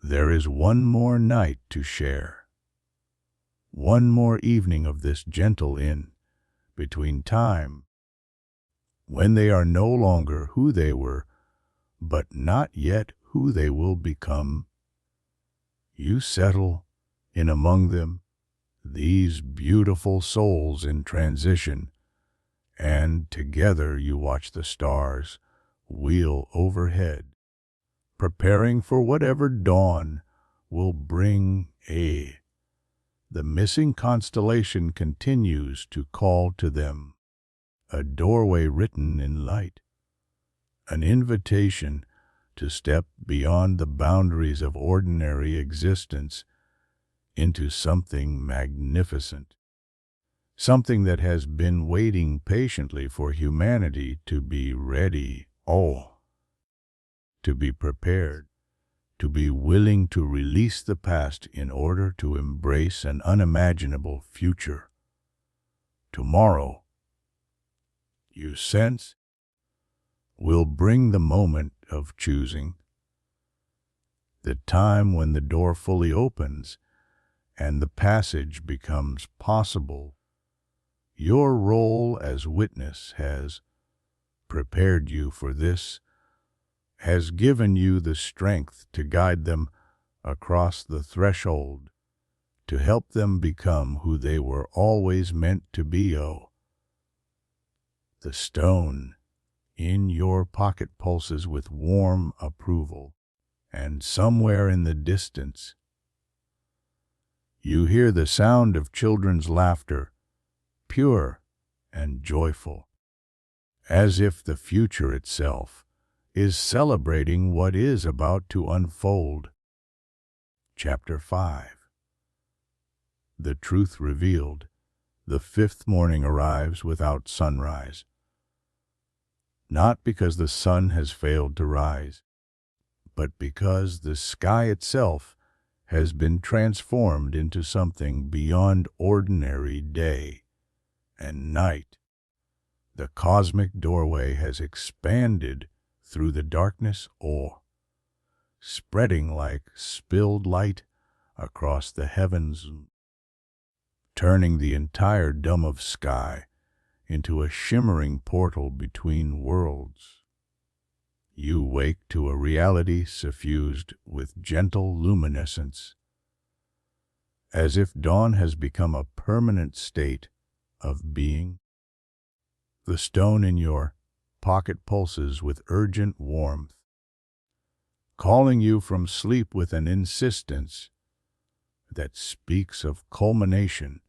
there is one more night to share. One more evening of this gentle in between time, when they are no longer who they were, but not yet who they will become. You settle in among them, these beautiful souls in transition, and together you watch the stars wheel overhead, preparing for whatever dawn will bring. The missing constellation continues to call to them, a doorway written in light, an invitation to step beyond the boundaries of ordinary existence into something magnificent, something that has been waiting patiently for humanity to be ready, to be prepared, to be willing to release the past in order to embrace an unimaginable future. Tomorrow, you sense, will bring the moment of choosing, the time when the door fully opens and the passage becomes possible. Your role as witness has prepared you for this, has given you the strength to guide them across the threshold, to help them become who they were always meant to be. The stone in your pocket pulses with warm approval, and somewhere in the distance, you hear the sound of children's laughter, pure and joyful, as if the future itself is celebrating what is about to unfold. Chapter 5. The truth revealed. The fifth morning arrives without sunrise. Not because the sun has failed to rise, but because the sky itself has been transformed into something beyond ordinary day and night. The cosmic doorway has expanded through the darkness, spreading like spilled light across the heavens, turning the entire dome of sky into a shimmering portal between worlds. You wake to a reality suffused with gentle luminescence, as if dawn has become a permanent state of being. The stone in your pocket pulses with urgent warmth, calling you from sleep with an insistence that speaks of culmination,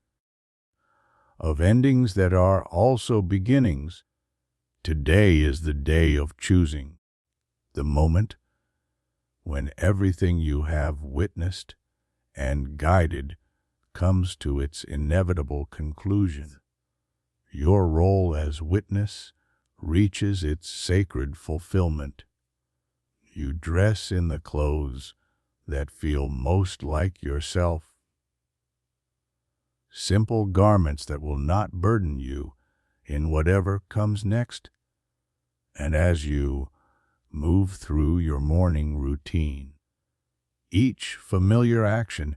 of endings that are also beginnings. Today is the day of choosing, the moment when everything you have witnessed and guided comes to its inevitable conclusion. Your role as witness reaches its sacred fulfillment. You dress in the clothes that feel most like yourself, simple garments that will not burden you in whatever comes next. And as you move through your morning routine, each familiar action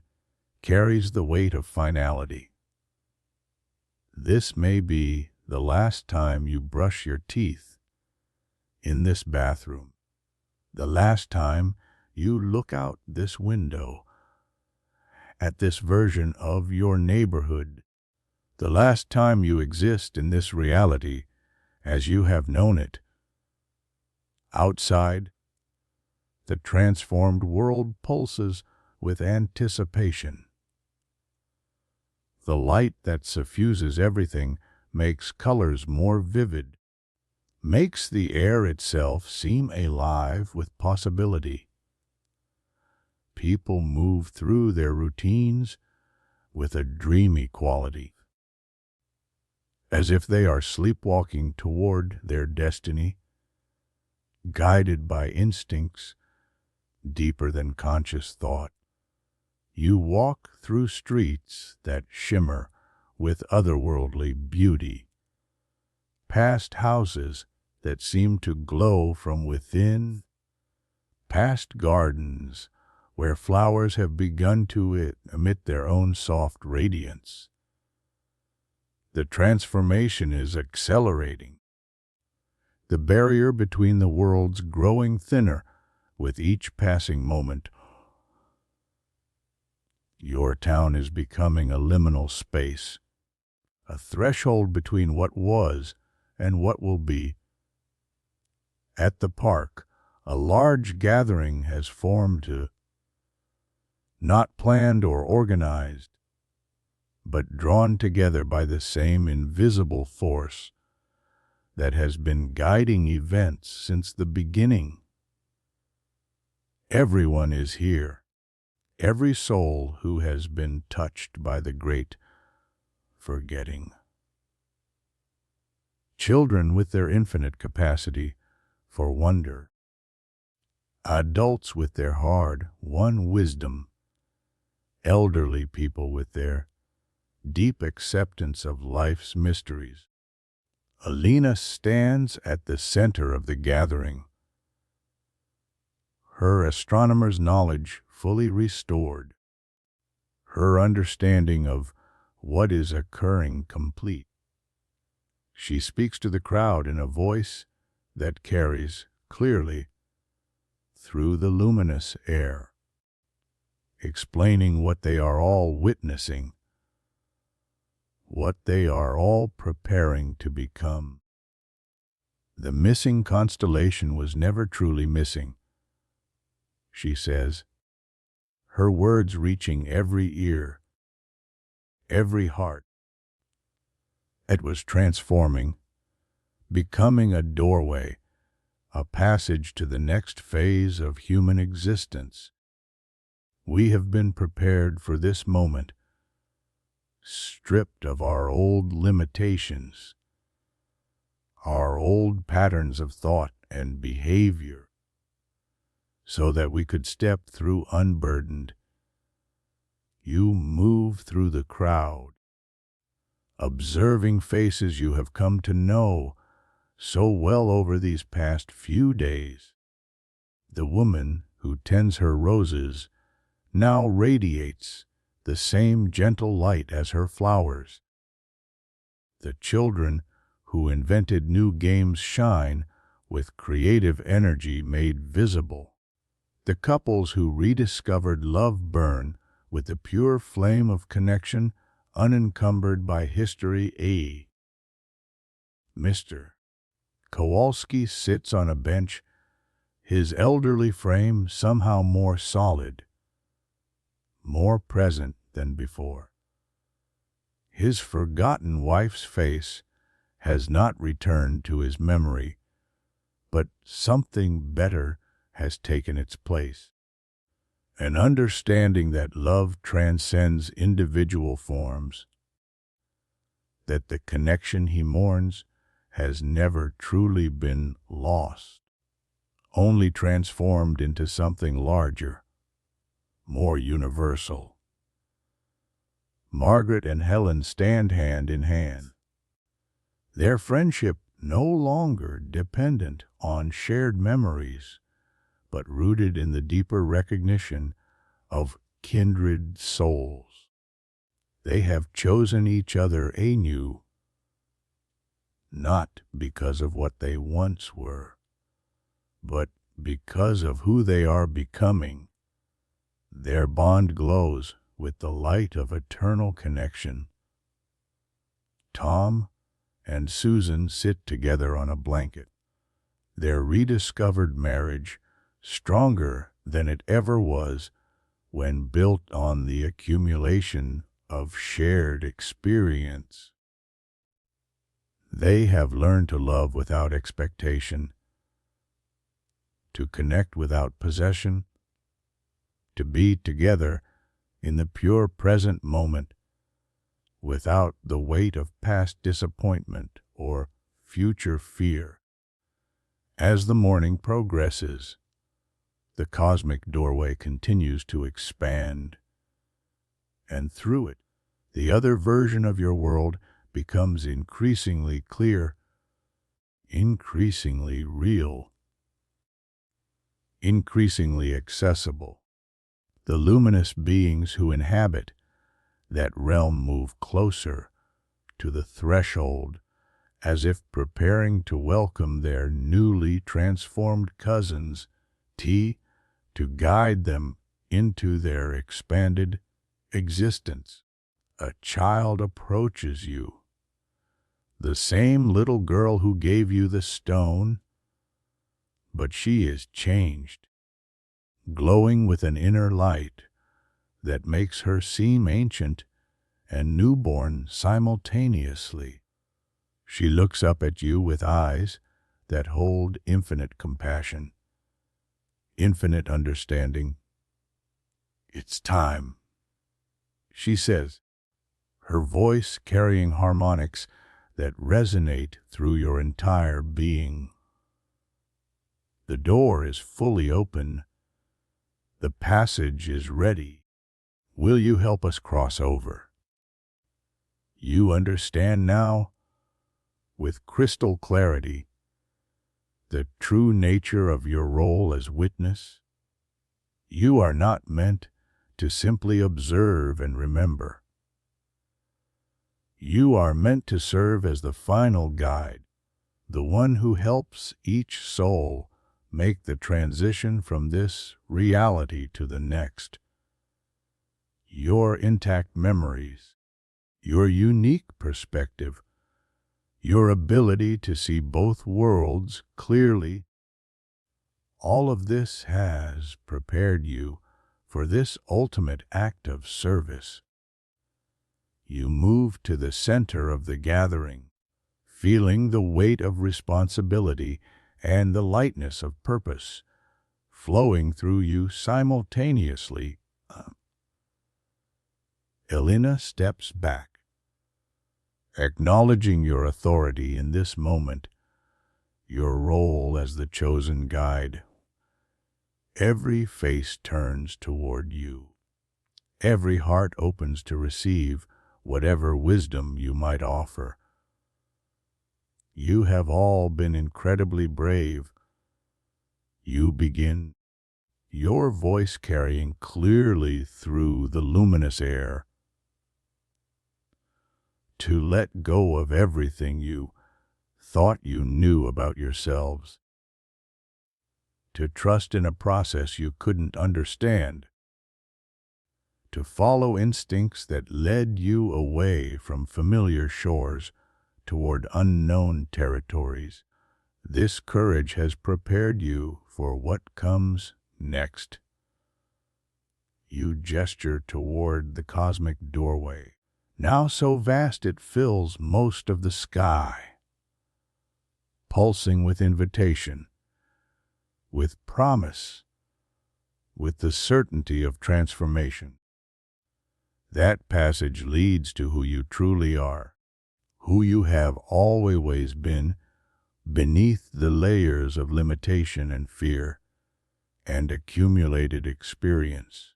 carries the weight of finality. This may be the last time you brush your teeth in this bathroom, the last time you look out this window at this version of your neighborhood, the last time you exist in this reality as you have known it. Outside, the transformed world pulses with anticipation. The light that suffuses everything makes colors more vivid, makes the air itself seem alive with possibility. People move through their routines with a dreamy quality, as if they are sleepwalking toward their destiny, guided by instincts deeper than conscious thought. You walk through streets that shimmer with otherworldly beauty, past houses that seem to glow from within, past gardens where flowers have begun to emit their own soft radiance. The transformation is accelerating, the barrier between the worlds growing thinner with each passing moment. Your town is becoming a liminal space, a threshold between what was and what will be. At the park, a large gathering has formed, not planned or organized, but drawn together by the same invisible force that has been guiding events since the beginning. Everyone is here, every soul who has been touched by the great forgetting. Children with their infinite capacity for wonder, adults with their hard-won wisdom, elderly people with their deep acceptance of life's mysteries. Alina stands at the center of the gathering, her astronomer's knowledge fully restored, her understanding of what is occurring complete. She speaks to the crowd in a voice that carries clearly through the luminous air, explaining what they are all witnessing, what they are all preparing to become. The missing constellation was never truly missing, she says, her words reaching every ear, every heart. It was transforming, becoming a doorway, a passage to the next phase of human existence. We have been prepared for this moment, stripped of our old limitations, our old patterns of thought and behavior, so that we could step through unburdened. You move through the crowd, observing faces you have come to know so well over these past few days. The woman who tends her roses now radiates the same gentle light as her flowers. The children who invented new games shine with creative energy made visible. The couples who rediscovered love burn with the pure flame of connection unencumbered by history. Mr. Kowalski sits on a bench, his elderly frame somehow more solid, more present than before. His forgotten wife's face has not returned to his memory, but something better has taken its place. An understanding that love transcends individual forms, that the connection he mourns has never truly been lost, only transformed into something larger, more universal. Margaret and Helen stand hand in hand, their friendship no longer dependent on shared memories, but rooted in the deeper recognition of kindred souls. They have chosen each other anew, not because of what they once were, but because of who they are becoming. Their bond glows with the light of eternal connection. Tom and Susan sit together on a blanket, their rediscovered marriage stronger than it ever was when built on the accumulation of shared experience. They have learned to love without expectation, to connect without possession, to be together in the pure present moment, without the weight of past disappointment or future fear. As the morning progresses, the cosmic doorway continues to expand, and through it, the other version of your world becomes increasingly clear, increasingly real, increasingly accessible. The luminous beings who inhabit that realm move closer to the threshold, as if preparing to welcome their newly transformed cousins, T, to guide them into their expanded existence. A child approaches you, the same little girl who gave you the stone, but she is changed, glowing with an inner light that makes her seem ancient and newborn simultaneously. She looks up at you with eyes that hold infinite compassion, infinite understanding. "It's time," she says, her voice carrying harmonics that resonate through your entire being. The door is fully open. The passage is ready. Will you help us cross over? You understand now, with crystal clarity, the true nature of your role as witness. You are not meant to simply observe and remember. You are meant to serve as the final guide, the one who helps each soul make the transition from this reality to the next. Your intact memories, your unique perspective, your ability to see both worlds clearly, all of this has prepared you for this ultimate act of service. You move to the center of the gathering, feeling the weight of responsibility and the lightness of purpose flowing through you simultaneously. Elena steps back, acknowledging your authority in this moment, your role as the chosen guide. Every face turns toward you. Every heart opens to receive whatever wisdom you might offer. You have all been incredibly brave. You begin, your voice carrying clearly through the luminous air, to let go of everything you thought you knew about yourselves, to trust in a process you couldn't understand, to follow instincts that led you away from familiar shores toward unknown territories. This courage has prepared you for what comes next. You gesture toward the cosmic doorway, now so vast it fills most of the sky, pulsing with invitation, with promise, with the certainty of transformation. That passage leads to who you truly are, who you have always been, beneath the layers of limitation and fear and accumulated experience.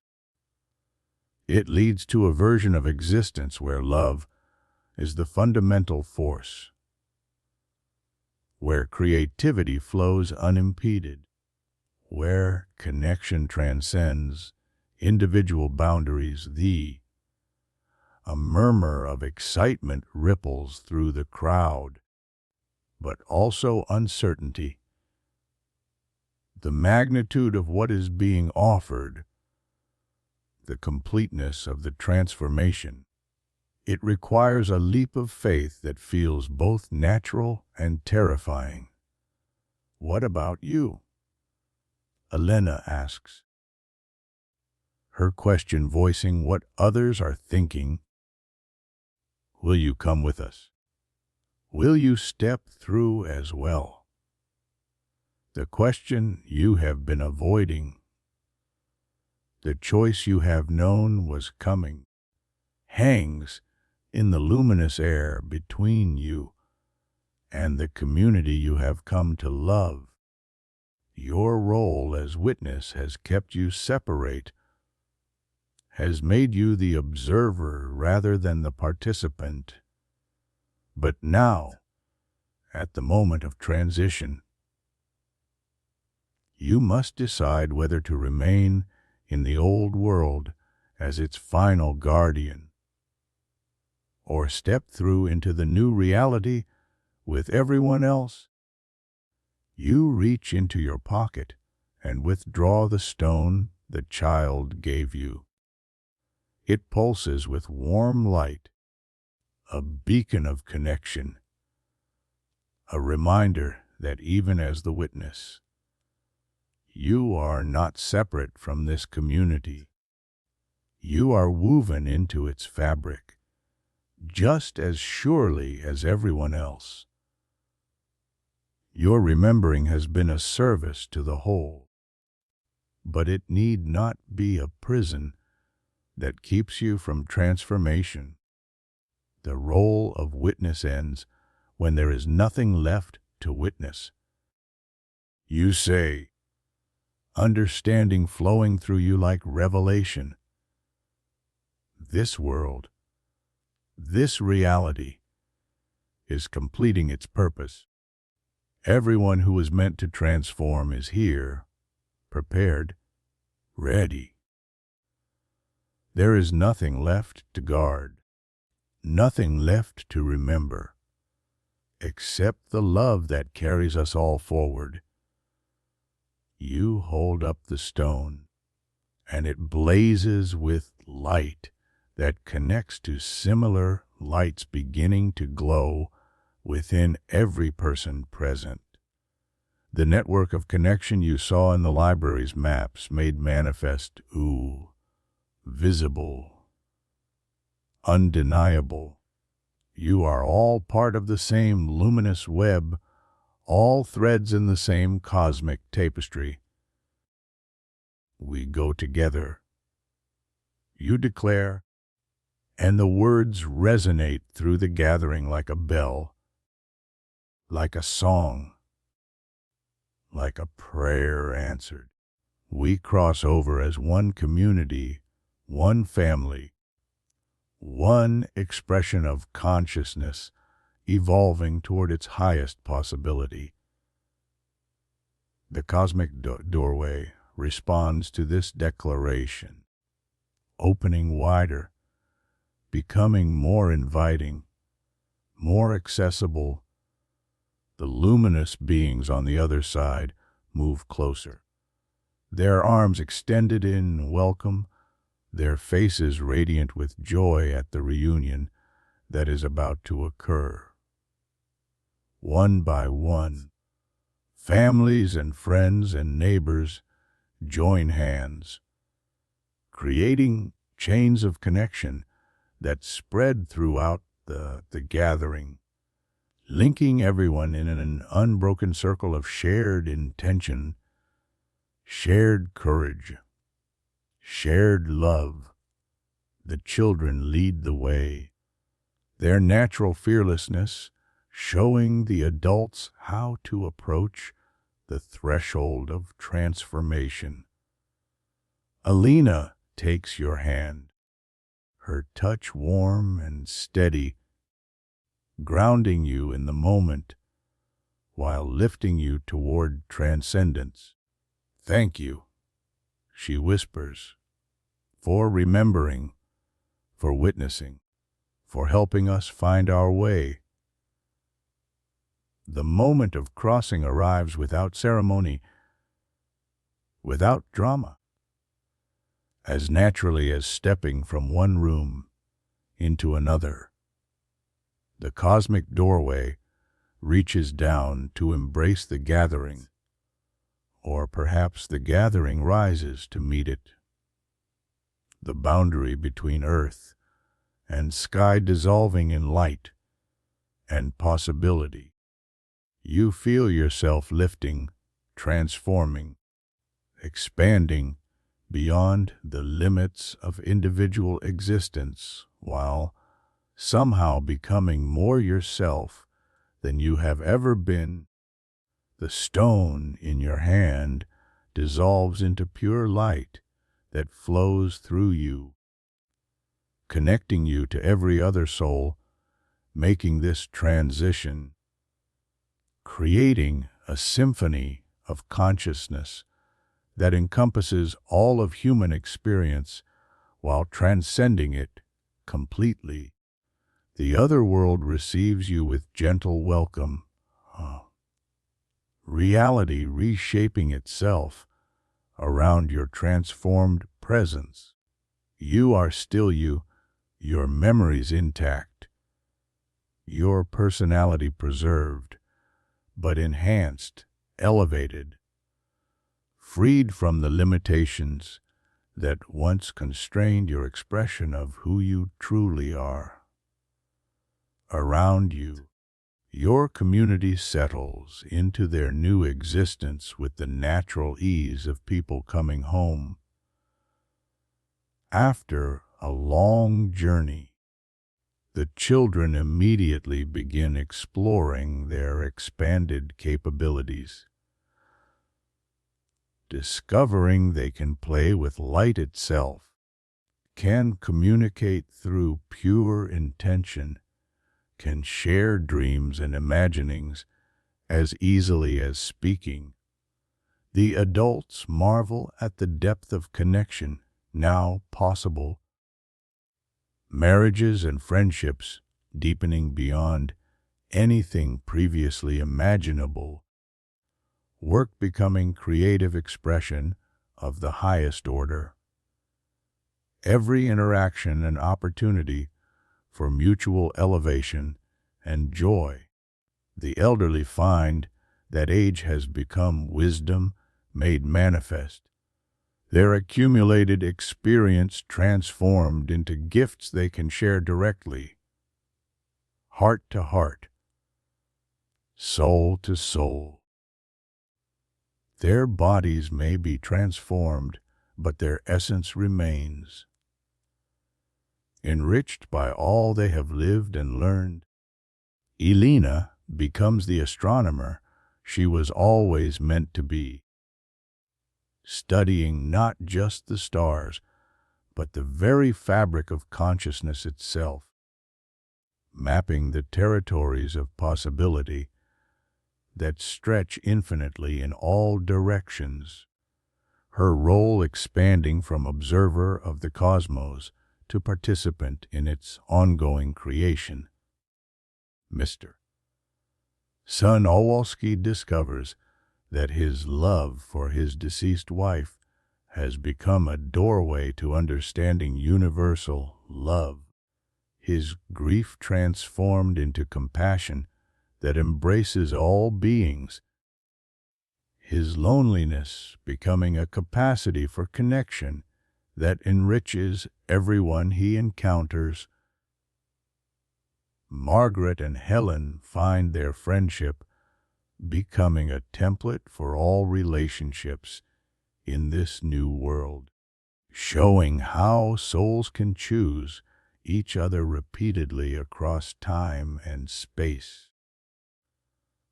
It leads to a version of existence where love is the fundamental force, where creativity flows unimpeded, where connection transcends individual boundaries. A murmur of excitement ripples through the crowd, but also uncertainty. The magnitude of what is being offered, the completeness of the transformation. It requires a leap of faith that feels both natural and terrifying. What about you? Elena asks, her question voicing what others are thinking. Will you come with us? Will you step through as well? The question you have been avoiding, the choice you have known was coming, hangs in the luminous air between you and the community you have come to love. Your role as witness has kept you separate, has made you the observer rather than the participant. But now, at the moment of transition, you must decide whether to remain in the old world as its final guardian, or step through into the new reality with everyone else. You reach into your pocket and withdraw the stone the child gave you. It pulses with warm light, a beacon of connection, a reminder that even as the witness, you are not separate from this community. You are woven into its fabric, just as surely as everyone else. Your remembering has been a service to the whole, but it need not be a prison that keeps you from transformation. The role of witness ends when there is nothing left to witness. You say, understanding flowing through you like revelation. This world, this reality, is completing its purpose. Everyone who is meant to transform is here, prepared, ready. There is nothing left to guard, nothing left to remember, except the love that carries us all forward. You hold up the stone, and it blazes with light that connects to similar lights beginning to glow within every person present. The network of connection you saw in the library's maps made manifest, visible, undeniable. You are all part of the same luminous web, all threads in the same cosmic tapestry. We go together, you declare, and the words resonate through the gathering like a bell, like a song, like a prayer answered. We cross over as one community, one family, one expression of consciousness evolving toward its highest possibility. The cosmic doorway responds to this declaration, opening wider, becoming more inviting, more accessible. The luminous beings on the other side move closer, their arms extended in welcome, their faces radiant with joy at the reunion that is about to occur. One by one, families and friends and neighbors join hands, creating chains of connection that spread throughout the gathering, linking everyone in an unbroken circle of shared intention, shared courage, shared love. The children lead the way, their natural fearlessness showing the adults how to approach the threshold of transformation. Alina takes your hand, her touch warm and steady, grounding you in the moment while lifting you toward transcendence. Thank you, she whispers, for remembering, for witnessing, for helping us find our way. The moment of crossing arrives without ceremony, without drama, as naturally as stepping from one room into another. The cosmic doorway reaches down to embrace the gathering, or perhaps the gathering rises to meet it. The boundary between earth and sky dissolving in light and possibility. You feel yourself lifting, transforming, expanding beyond the limits of individual existence, while somehow becoming more yourself than you have ever been. The stone in your hand dissolves into pure light that flows through you, connecting you to every other soul, making this transition, creating a symphony of consciousness that encompasses all of human experience while transcending it completely. The other world receives you with gentle welcome, reality reshaping itself around your transformed presence. You are still you, your memories intact, your personality preserved, but enhanced, elevated, freed from the limitations that once constrained your expression of who you truly are. Around you, your community settles into their new existence with the natural ease of people coming home after a long journey. The children immediately begin exploring their expanded capabilities, discovering they can play with light itself, can communicate through pure intention, can share dreams and imaginings as easily as speaking. The adults marvel at the depth of connection now possible, marriages and friendships deepening beyond anything previously imaginable, work becoming creative expression of the highest order. Every interaction an opportunity for mutual elevation and joy. The elderly find that age has become wisdom made manifest, their accumulated experience transformed into gifts they can share directly, heart to heart, soul to soul. Their bodies may be transformed, but their essence remains. Enriched by all they have lived and learned, Elena becomes the astronomer she was always meant to be, studying not just the stars, but the very fabric of consciousness itself, mapping the territories of possibility that stretch infinitely in all directions, her role expanding from observer of the cosmos to participant in its ongoing creation. Mr. Son Owalski discovers that his love for his deceased wife has become a doorway to understanding universal love, his grief transformed into compassion that embraces all beings, his loneliness becoming a capacity for connection that enriches everyone he encounters. Margaret and Helen find their friendship becoming a template for all relationships in this new world, showing how souls can choose each other repeatedly across time and space,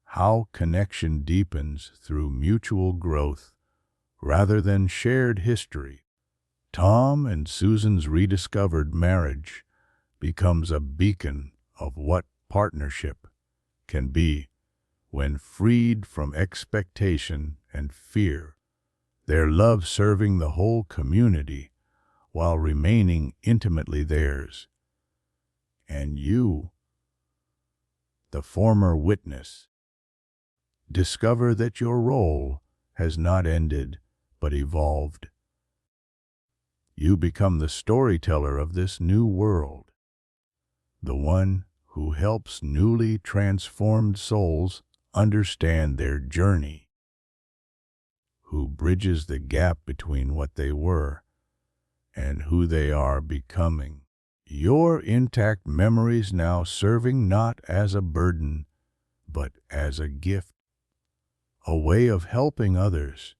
how connection deepens through mutual growth rather than shared history. Tom and Susan's rediscovered marriage becomes a beacon of what partnership can be when freed from expectation and fear, their love serving the whole community while remaining intimately theirs. And you, the former witness, discover that your role has not ended but evolved. You become the storyteller of this new world, the one who helps newly transformed souls understand their journey, who bridges the gap between what they were and who they are becoming. Your intact memories now serving not as a burden, but as a gift, a way of helping others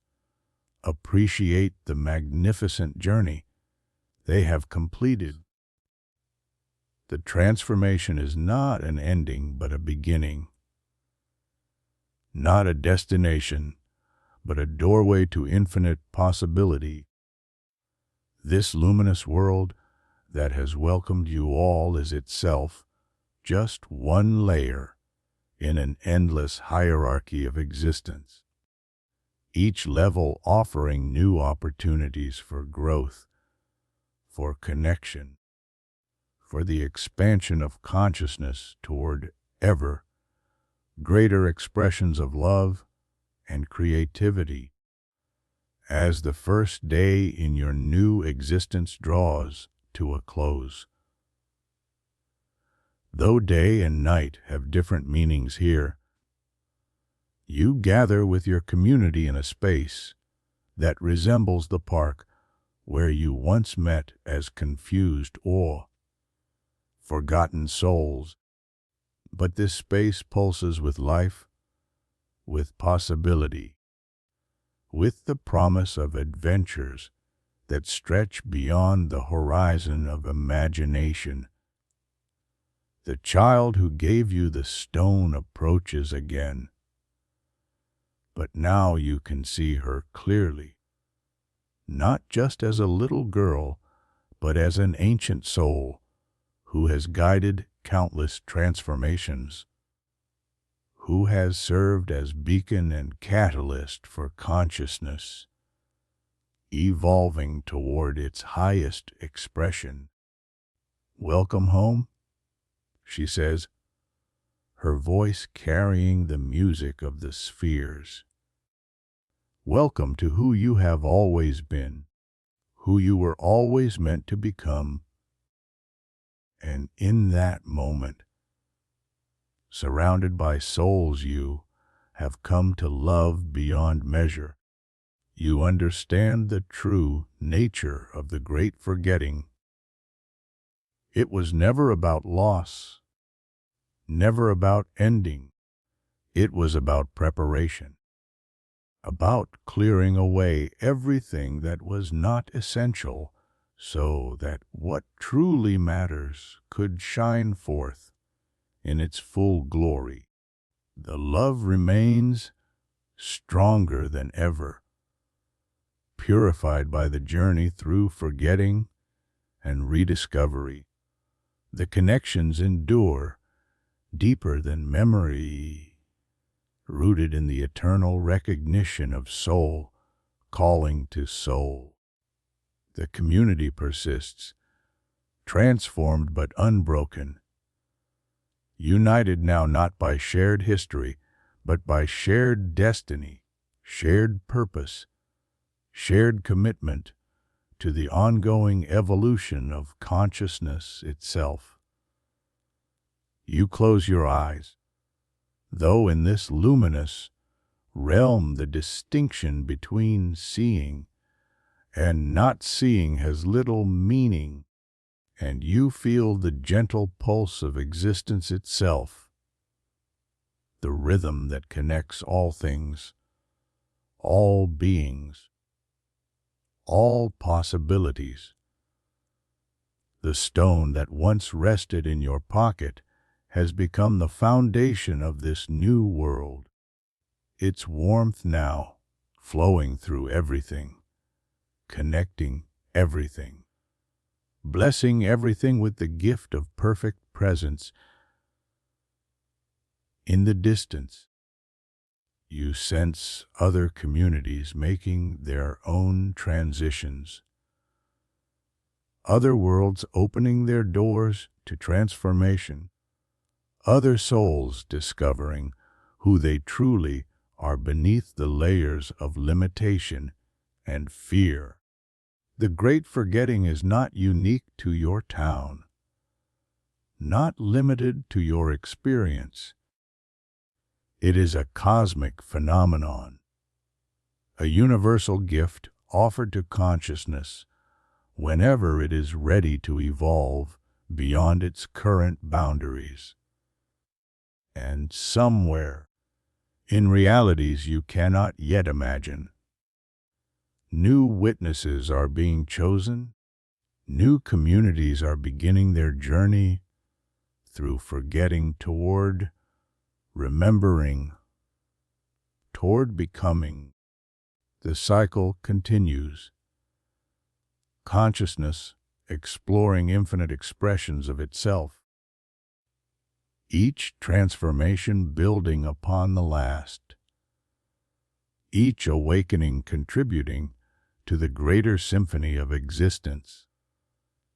appreciate the magnificent journey they have completed. The transformation is not an ending, but a beginning. Not a destination, but a doorway to infinite possibility. This luminous world that has welcomed you all is itself just one layer in an endless hierarchy of existence. each level offering new opportunities for growth, for connection, for the expansion of consciousness toward ever greater expressions of love and creativity. As the first day in your new existence draws to a close. Though day and night have different meanings here, you gather with your community in a space that resembles the park where you once met as confused or forgotten souls. But this space pulses with life, with possibility, with the promise of adventures that stretch beyond the horizon of imagination. The child who gave you the stone approaches again, but now you can see her clearly, not just as a little girl, but as an ancient soul who has guided countless transformations, who has served as beacon and catalyst for consciousness, evolving toward its highest expression. "Welcome home," she says, her voice carrying the music of the spheres. "Welcome to who you have always been, who you were always meant to become." And in that moment, surrounded by souls you have come to love beyond measure, you understand the true nature of the great forgetting. It was never about loss, never about ending. It was about preparation, about clearing away everything that was not essential so that what truly matters could shine forth in its full glory. The love remains stronger than ever, purified by the journey through forgetting and rediscovery. The connections endure deeper than memory, rooted in the eternal recognition of soul calling to soul. The community persists, transformed but unbroken, united now not by shared history, but by shared destiny, shared purpose, shared commitment to the ongoing evolution of consciousness itself. You close your eyes, though in this luminous realm the distinction between seeing and not seeing has little meaning, and you feel the gentle pulse of existence itself, the rhythm that connects all things, all beings, all possibilities. The stone that once rested in your pocket has become the foundation of this new world, its warmth now flowing through everything, connecting everything, blessing everything with the gift of perfect presence. In the distance, you sense other communities making their own transitions, other worlds opening their doors to transformation, other souls discovering who they truly are beneath the layers of limitation and fear. The great forgetting is not unique to your town, not limited to your experience. It is a cosmic phenomenon, a universal gift offered to consciousness whenever it is ready to evolve beyond its current boundaries. And somewhere, in realities you cannot yet imagine, new witnesses are being chosen, new communities are beginning their journey through forgetting toward remembering, toward becoming. The cycle continues. Consciousness exploring infinite expressions of itself, each transformation building upon the last. each awakening contributing to the greater symphony of existence.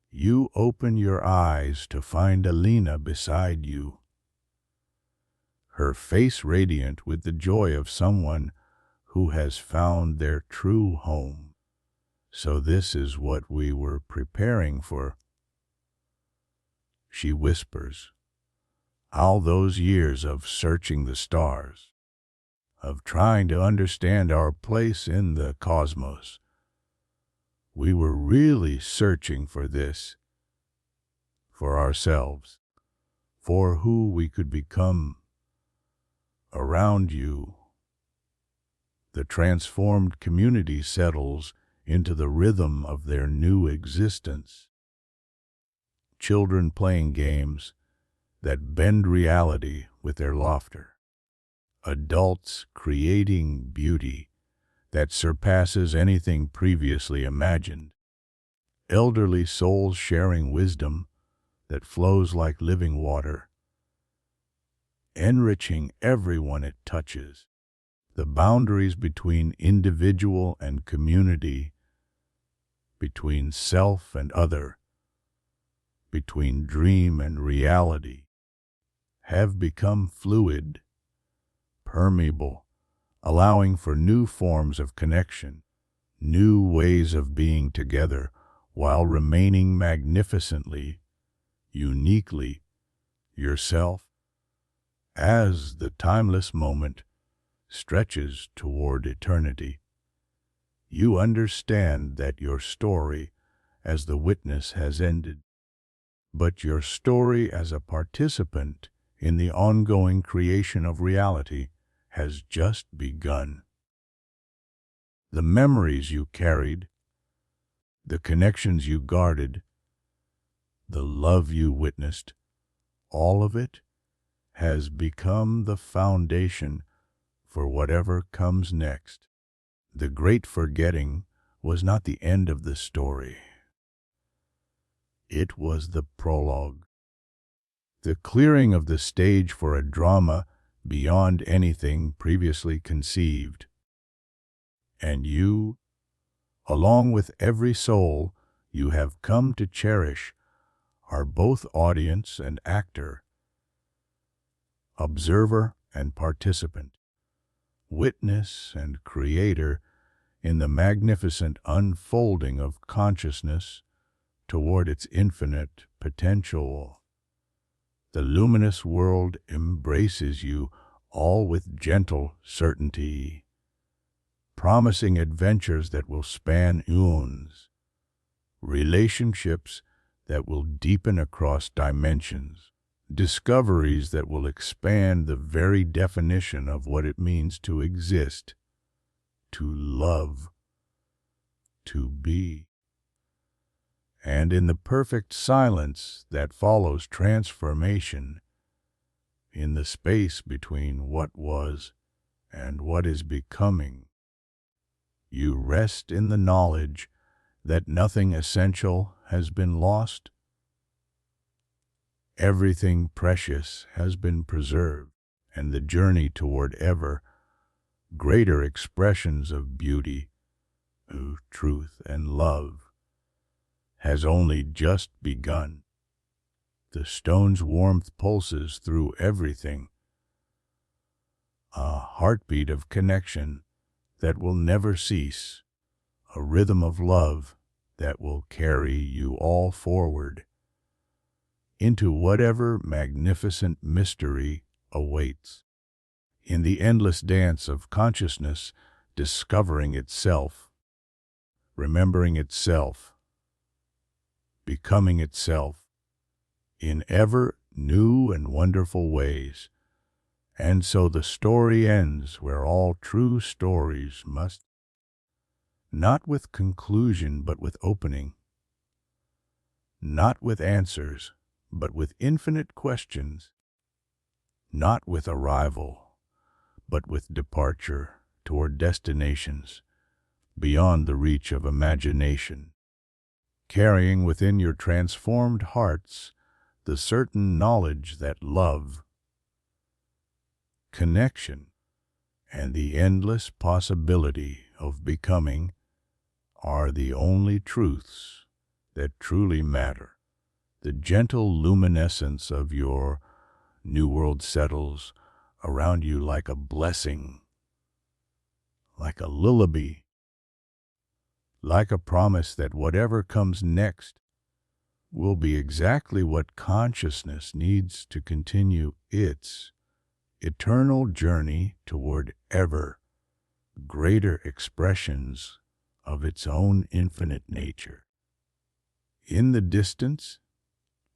You open your eyes to find Alina beside you, her face radiant with the joy of someone who has found their true home. "So this is what we were preparing for," she whispers. "All those years of searching the stars, of trying to understand our place in the cosmos. We were really searching for this, for ourselves, for who we could become. Around you, the transformed community settles into the rhythm of their new existence. Children playing games that bend reality with their laughter. Adults creating beauty that surpasses anything previously imagined. Elderly souls sharing wisdom that flows like living water, enriching everyone it touches. The boundaries between individual and community, between self and other, between dream and reality, have become fluid, permeable, allowing for new forms of connection, new ways of being together, while remaining magnificently, uniquely yourself. As the timeless moment stretches toward eternity, you understand that your story as the witness has ended, but your story as a participant in the ongoing creation of reality has just begun. The memories you carried, the connections you guarded, the love you witnessed, all of it has become the foundation for whatever comes next. The great forgetting was not the end of the story. It was the prologue, the clearing of the stage for a drama beyond anything previously conceived. And you, along with every soul you have come to cherish, are both audience and actor, observer and participant, witness and creator in the magnificent unfolding of consciousness toward its infinite potential. The luminous world embraces you all with gentle certainty, promising adventures that will span eons, relationships that will deepen across dimensions, discoveries that will expand the very definition of what it means to exist, to love, to be. And in the perfect silence that follows transformation, in the space between what was and what is becoming, you rest in the knowledge that nothing essential has been lost. Everything precious has been preserved, and the journey toward ever greater expressions of beauty, truth, and love has only just begun. The stone's warmth pulses through everything, a heartbeat of connection that will never cease, a rhythm of love that will carry you all forward into whatever magnificent mystery awaits. In the endless dance of consciousness, discovering itself, remembering itself, becoming itself in ever new and wonderful ways. And so the story ends where all true stories must, not with conclusion but with opening, not with answers but with infinite questions, not with arrival but with departure toward destinations beyond the reach of imagination, carrying within your transformed hearts the certain knowledge that love, connection, and the endless possibility of becoming are the only truths that truly matter. The gentle luminescence of your new world settles around you like a blessing, like a lullaby, like a promise that whatever comes next will be exactly what consciousness needs to continue its eternal journey toward ever greater expressions of its own infinite nature. In the distance,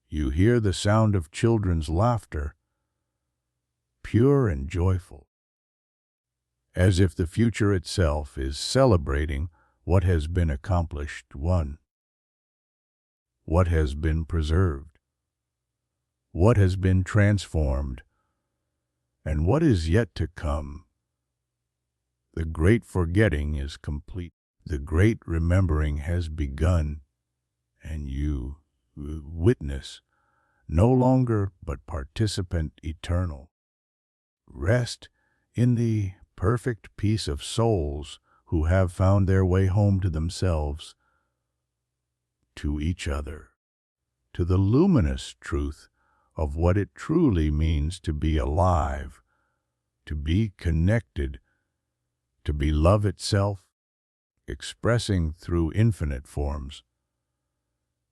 you hear the sound of children's laughter, pure and joyful, as if the future itself is celebrating what has been accomplished, what has been preserved, what has been transformed, and what is yet to come. The great forgetting is complete. The great remembering has begun, and you, witness, no longer but participant eternal. Rest in the perfect peace of souls who have found their way home to themselves, to each other, to the luminous truth of what it truly means to be alive, to be connected, to be love itself, expressing through infinite forms.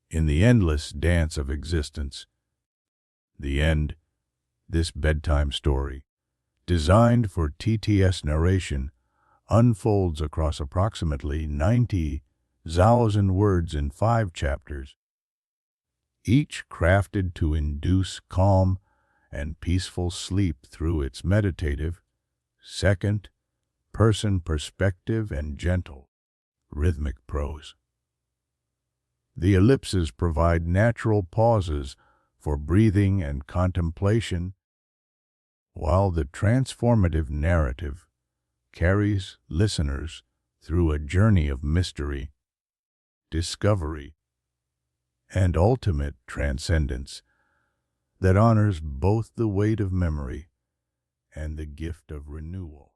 In the endless dance of existence, the end, this bedtime story, designed for TTS narration, unfolds across approximately 90,000 words in 5 chapters, each crafted to induce calm and peaceful sleep through its meditative, second-person perspective and gentle, rhythmic prose. The ellipses provide natural pauses for breathing and contemplation, while the transformative narrative carries listeners through a journey of mystery, discovery, and ultimate transcendence that honors both the weight of memory and the gift of renewal.